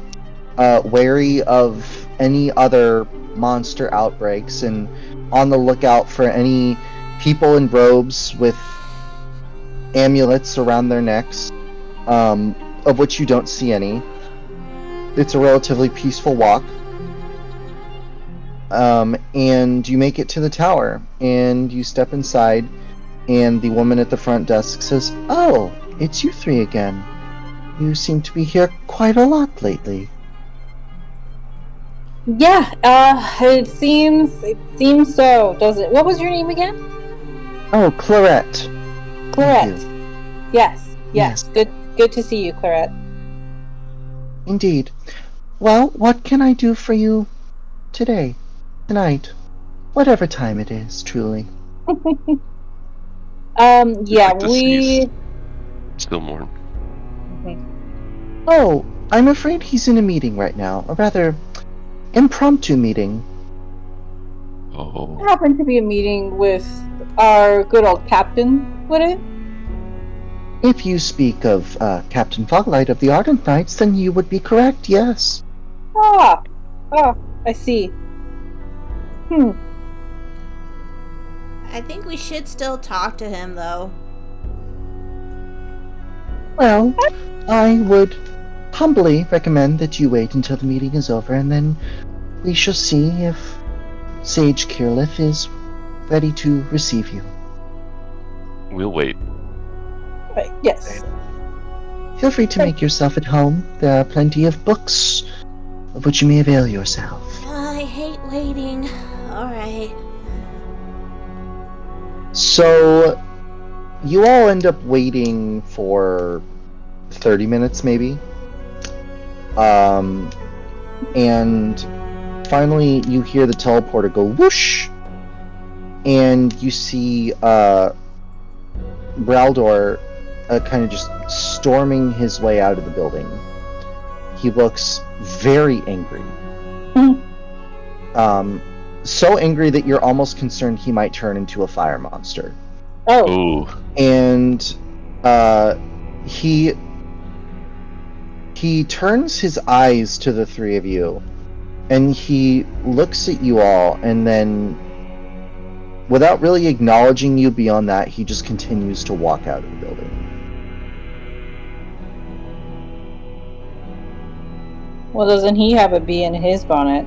wary of any other monster outbreaks, and on the lookout for any people in robes with amulets around their necks, of which you don't see any. It's a relatively peaceful walk. And you make it to the tower, and you step inside, and the woman at the front desk says, "Oh, it's you three again. You seem to be here quite a lot lately." Yeah, it seems so, does it? What was your name again? Oh, Clarette. Clarette. Yes. Good to see you, Clarette. Indeed. Well, what can I do for you today, tonight, whatever time it is, truly? We... Silmorn. Oh, I'm afraid he's in a meeting right now, a rather impromptu meeting. Oh. It happened to be a meeting with our good old captain, would it? If you speak of Captain Foglight of the Ardent Knights, then you would be correct, yes. Ah, I see. I think we should still talk to him, though. Well, I would humbly recommend that you wait until the meeting is over, and then we shall see if Sage Kirlith is ready to receive you. We'll wait. Right, yes. Feel free to make yourself at home. There are plenty of books of which you may avail yourself. I hate waiting. Alright. So, you all end up waiting for 30 minutes, maybe. And finally you hear the teleporter go whoosh, and you see Braldor kind of just storming his way out of the building. He looks very angry. So angry that you're almost concerned he might turn into a fire monster. Oh. And he turns his eyes to the three of you, and he looks at you all, and then, without really acknowledging you beyond that, he just continues to walk out of the building. Well, doesn't he have a bee in his bonnet?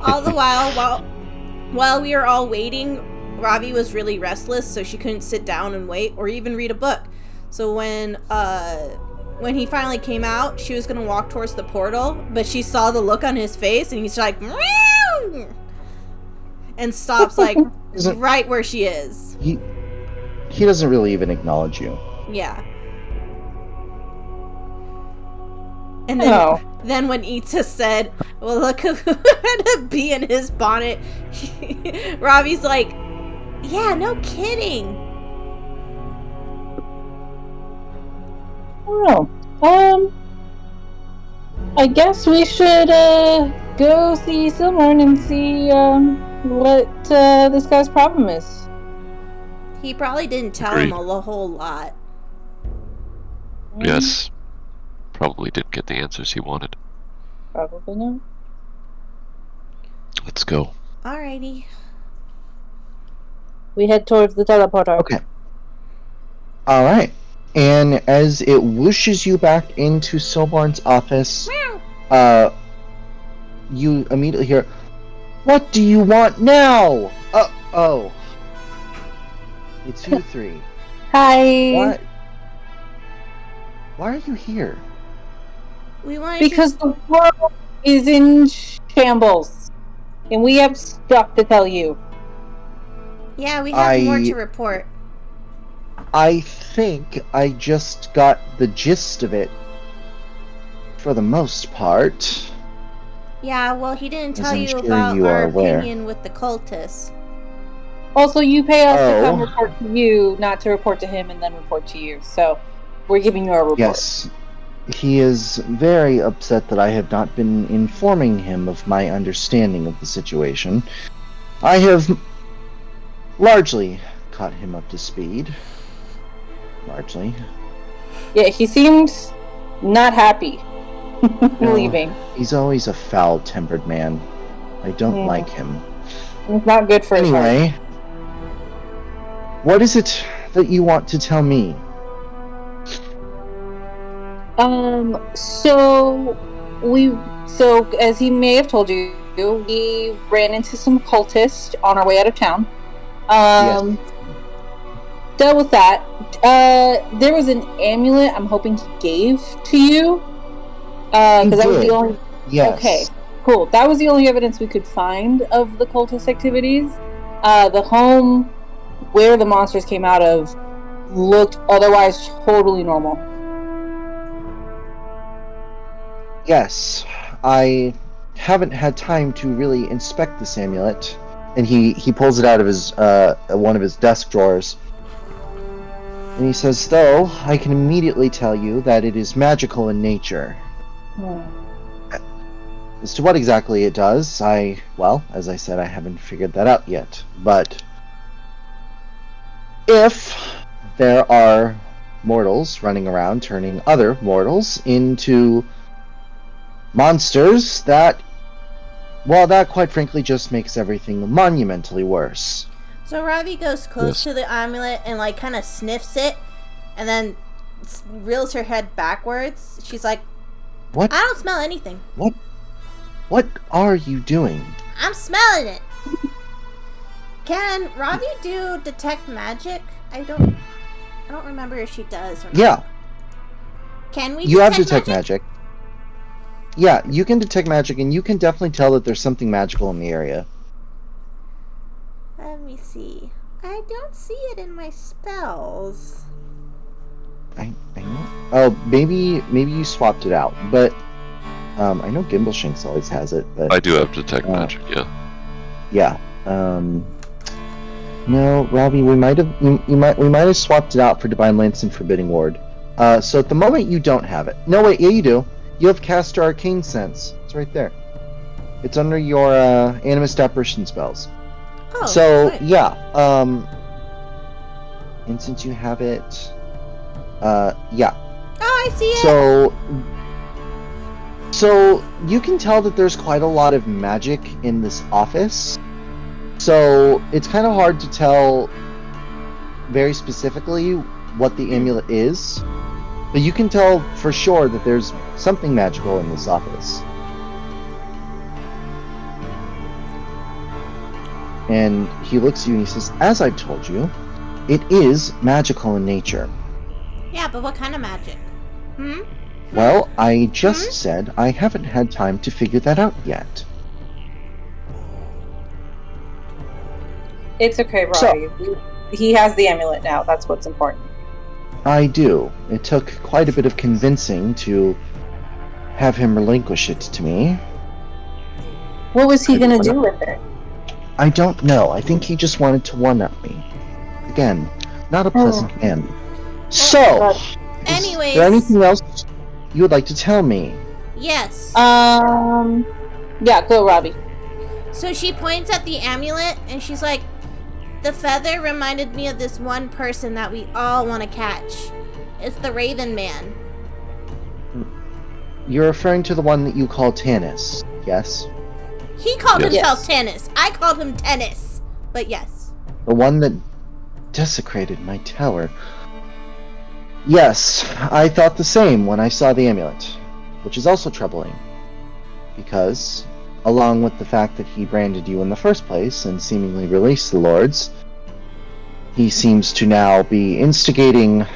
All the while we were all waiting, Ravi was really restless, so she couldn't sit down and wait or even read a book. So when he finally came out, she was gonna walk towards the portal, but she saw the look on his face, and he's like, meow! And stops like right where she is. He doesn't really even acknowledge you. Yeah. And then when Itza said, well, look who had a bee in his bonnet, Ravi's like, yeah, no kidding. Oh, I guess we should go see Silmarn and see what this guy's problem is. He probably didn't tell him a whole lot. Yes. Probably didn't get the answers he wanted. Probably not. Let's go. Alrighty. We head towards the teleporter. Okay. Alright. And as it whooshes you back into Silmarn's office, you immediately hear, "What do you want now?" Oh. It's you three. Hi. Why are you here? Because the world is in shambles, and we have stuff to tell you. Yeah, we have more to report. I think I just got the gist of it, for the most part. Yeah, well, he didn't tell you about our opinion with the cultists. Also, you pay us to come report to you, not to report to him and then report to you. So, we're giving you a report. Yes. He is very upset that I have not been informing him of my understanding of the situation. I have largely caught him up to speed. Largely. Yeah, he seems not happy leaving. He's always a foul-tempered man. I don't like him. It's not good for his heart. Anyway, what is it that you want to tell me? So as he may have told you, we ran into some cultists on our way out of town. Yes. Dealt with that. There was an amulet I'm hoping he gave to you. Because that was the only... Yes. Okay, cool. That was the only evidence we could find of the cultist activities. The home where the monsters came out of looked otherwise totally normal. Yes, I haven't had time to really inspect this amulet, and he pulls it out of his one of his desk drawers, and he says, though, I can immediately tell you that it is magical in nature. As to what exactly it does, as I said, I haven't figured that out yet, but if there are mortals running around turning other mortals into monsters, that quite frankly just makes everything monumentally worse. So Ravi goes close to the amulet and like kind of sniffs it, and then reels her head backwards. She's like, "What? I don't smell anything." What are you doing? I'm smelling it. Can Ravi do detect magic? I don't remember if she does or not. Yeah. Can we? You have detect magic. Yeah, you can detect magic, and you can definitely tell that there's something magical in the area. Let me see. I don't see it in my spells. I know. Oh, maybe you swapped it out, but I know Gimbleshanks always has it, but I do have detect magic. Yeah. Yeah. No, Robbie, we might have swapped it out for Divine Lance and Forbidding Ward. So at the moment you don't have it. No, wait, yeah, you do. You have Caster Arcane Sense. It's right there. It's under your Animist Apparition spells. Oh, so good. yeah. And since you have it, yeah. Oh, I see it. So you can tell that there's quite a lot of magic in this office. So it's kind of hard to tell very specifically what the amulet is, but you can tell for sure that there's something magical in this office. And he looks at you and he says, as I've told you, it is magical in nature. Yeah, but what kind of magic? Well, I just said I haven't had time to figure that out yet. It's okay, Robbie. He has the amulet now. That's what's important. I do. It took quite a bit of convincing to have him relinquish it to me. What was he going to do with it? I don't know. I think he just wanted to one-up me. Again, not a pleasant man. So, anyways, is there anything else you would like to tell me? Yes. Yeah, go, Robbie. So she points at the amulet and she's like, the feather reminded me of this one person that we all want to catch. It's the Raven Man. You're referring to the one that you call Tanis, yes? He called himself Tanis. I called him Tennis. But yes. The one that desecrated my tower. Yes, I thought the same when I saw the amulet, which is also troubling. Because, along with the fact that he branded you in the first place and seemingly released the lords, he seems to now be instigating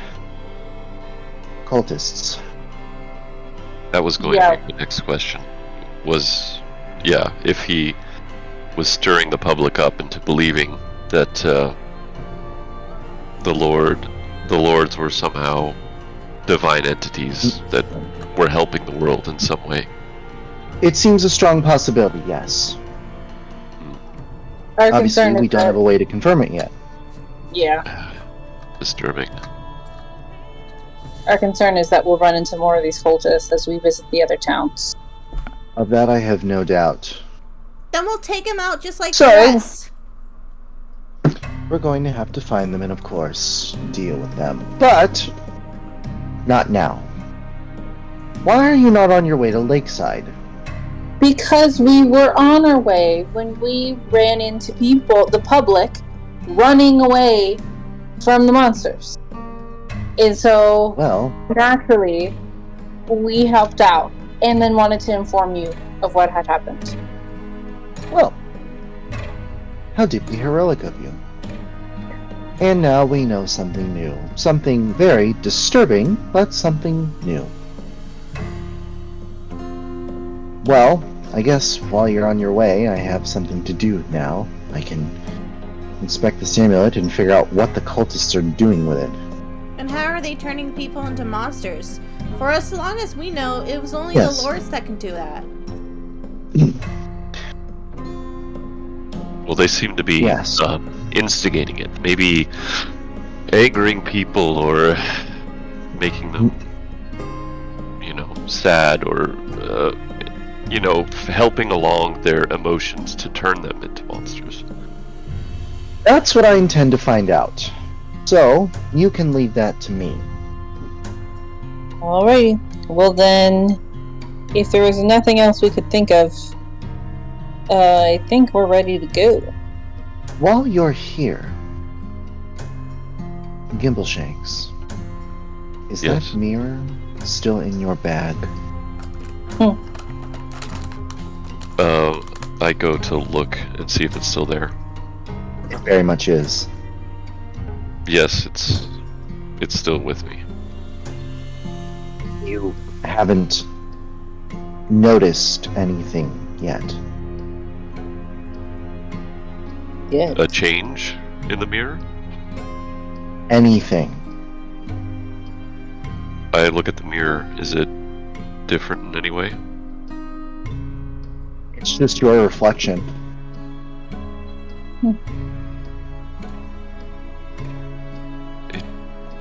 cultists. That was going to be the next question. If he was stirring the public up into believing that the lords were somehow divine entities that were helping the world in some way. It seems a strong possibility, yes. Obviously, we don't have a way to confirm it yet. Yeah. Disturbing. Our concern is that we'll run into more of these cultists as we visit the other towns. Of that I have no doubt. Then we'll take him out just like the rest. We're going to have to find them and, of course, deal with them. But not now. Why are you not on your way to Lakeside? Because we were on our way when we ran into people, the public, running away from the monsters. And so, naturally, we helped out and then wanted to inform you of what had happened. Well, how deeply heroic of you. And now we know something new. Something very disturbing, but something new. Well, I guess while you're on your way, I have something to do now. I can inspect the amulet and figure out what the cultists are doing with it. And how are they turning people into monsters? For as long as we know, it was only the lords that can do that. Well, they seem to be instigating it. Maybe angering people or making them, sad or, helping along their emotions to turn them into monsters. That's what I intend to find out. So, you can leave that to me. Alrighty. Well then, if there was nothing else we could think of, I think we're ready to go. While you're here, Gimbleshanks, is that mirror still in your bag? I go to look and see if it's still there. It very much is. Yes, it's still with me. You haven't noticed anything yet? Yeah. A change in the mirror? Anything. I look at the mirror. Is it different in any way? It's just your reflection.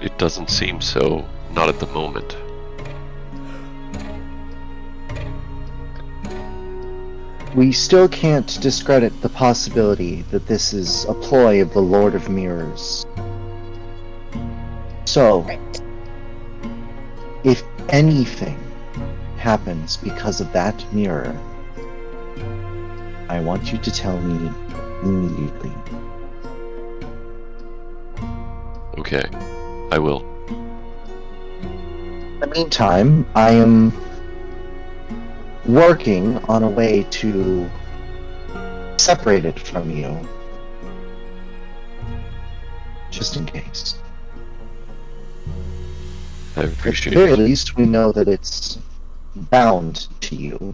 It doesn't seem so. Not at the moment. We still can't discredit the possibility that this is a ploy of the Lord of Mirrors. So, if anything happens because of that mirror, I want you to tell me immediately. Okay, I will. In the meantime, I am working on a way to separate it from you. Just in case. I appreciate it. At the it. very least, we know that it's bound to you.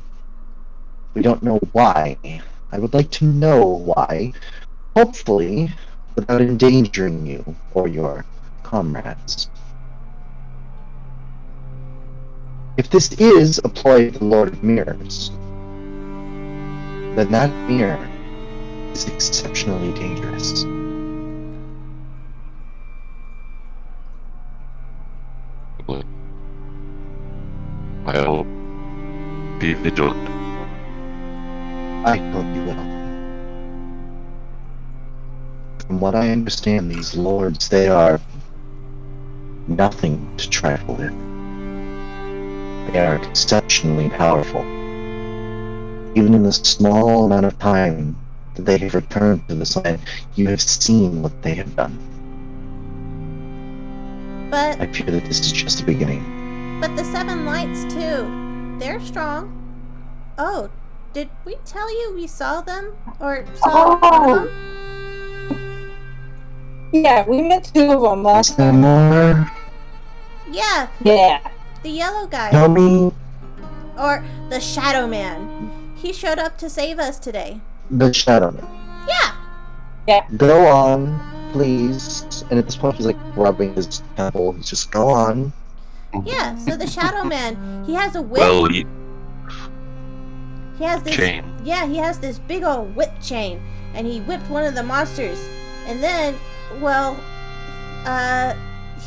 We don't know why. I would like to know why. Hopefully, without endangering you or your comrades. If this is a ploy of the Lord of Mirrors, then that mirror is exceptionally dangerous. I'll be vigilant. I hope you will. From what I understand, these lords, they are nothing to trifle with. They are exceptionally powerful. Even in the small amount of time that they have returned to this land, you have seen what they have done. But I fear that this is just the beginning. But the Seven Lights, too. They're strong. Oh, did we tell you we saw them? Or saw them? Yeah, we met 2 of them last time. More? Yeah. Yeah. The yellow guy. Tell me. Or the Shadow Man. He showed up to save us today. The Shadow Man. Yeah. Yeah. Go on, please. And at this point, he's like rubbing his temple. He's just, go on. Yeah, so the Shadow Man, he has a whip. Well, he has this chain. Yeah, he has this big old whip chain, and he whipped one of the monsters. And then, well,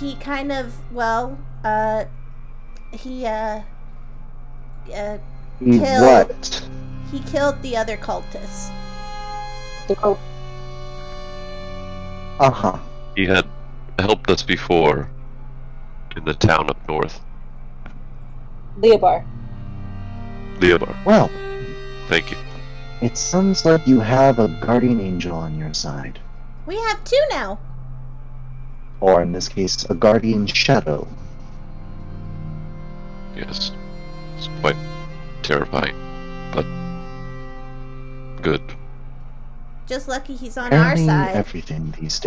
he kind of, well, he killed. What? He killed the other cultists. Uh-huh. He had helped us before in the town up north. Leobar. Well, thank you. It sounds like you have a guardian angel on your side. We have 2 now. Or in this case, a guardian shadow. Yes. It's quite terrifying, but good. Just lucky he's on Apparently, our side. Everything these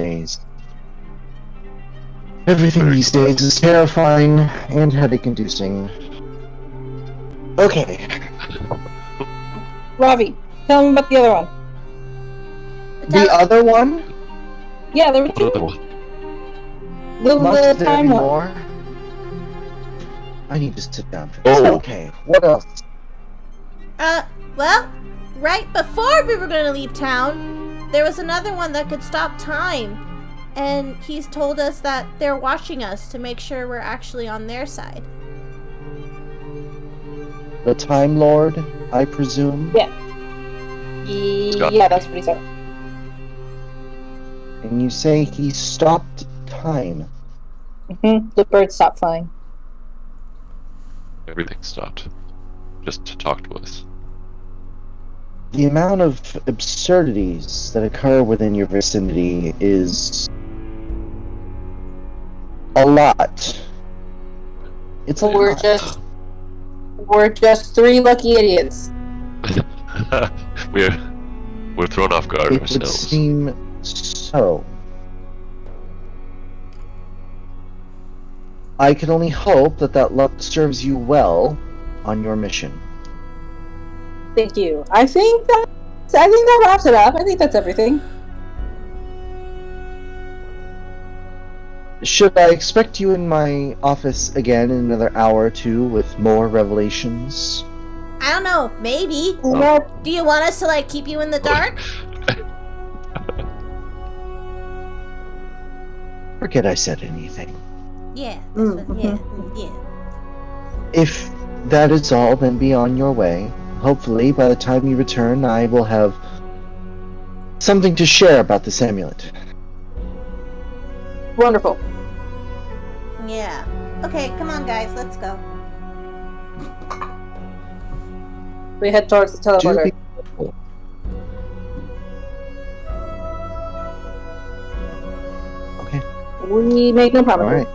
days is terrifying and headache-inducing. Okay. Ravi, tell me about the other one. The other one? Yeah, there were 2. Not The time one. more. I need to sit down for this. Okay, what else? Well, right before we were going to leave town, there was another one that could stop time. And he's told us that they're watching us to make sure we're actually on their side. The Time Lord, I presume? Yeah. Yeah, that's what he said. And you say he stopped time? Mm-hmm. The bird stopped flying. Everything stopped. Just to talk to us. The amount of absurdities that occur within your vicinity is a lot. It's a lot. We're just 3 lucky idiots. We're thrown off guard It ourselves. would seem so. I can only hope that luck serves you well on your mission. Thank you. I think that wraps it up. I think that's everything. Should I expect you in my office again in another hour or 2 with more revelations? I don't know. Maybe. Do you want us to like keep you in the dark? Forget I said anything. Yeah. Yeah. If that is all, then be on your way. Hopefully, by the time you return, I will have something to share about this amulet. Wonderful. Yeah. Okay, come on, guys. Let's go. We head towards the teleporter. Okay. We make no promises. All right.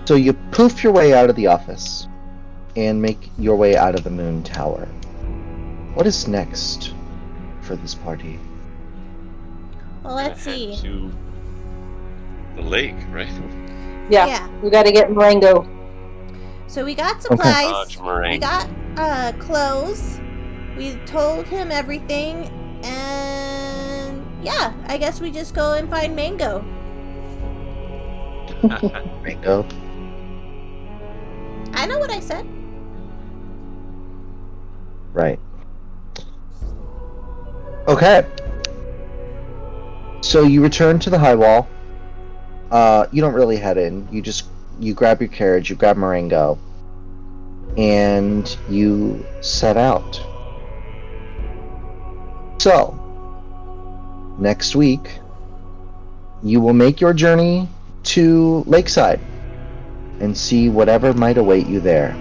So you poof your way out of the office and make your way out of the moon tower. What is next for this party? Well, let's see. To the lake, right? Yeah. We got to get Marengo. So we got supplies. Okay. We got clothes. We told him everything, and yeah, I guess we just go and find Mango. Mango. I know what I said. Right. Okay. So you return to the high wall. You don't really head in. You grab your carriage, you grab Marengo, and you set out. So, next week, you will make your journey to Lakeside and see whatever might await you there.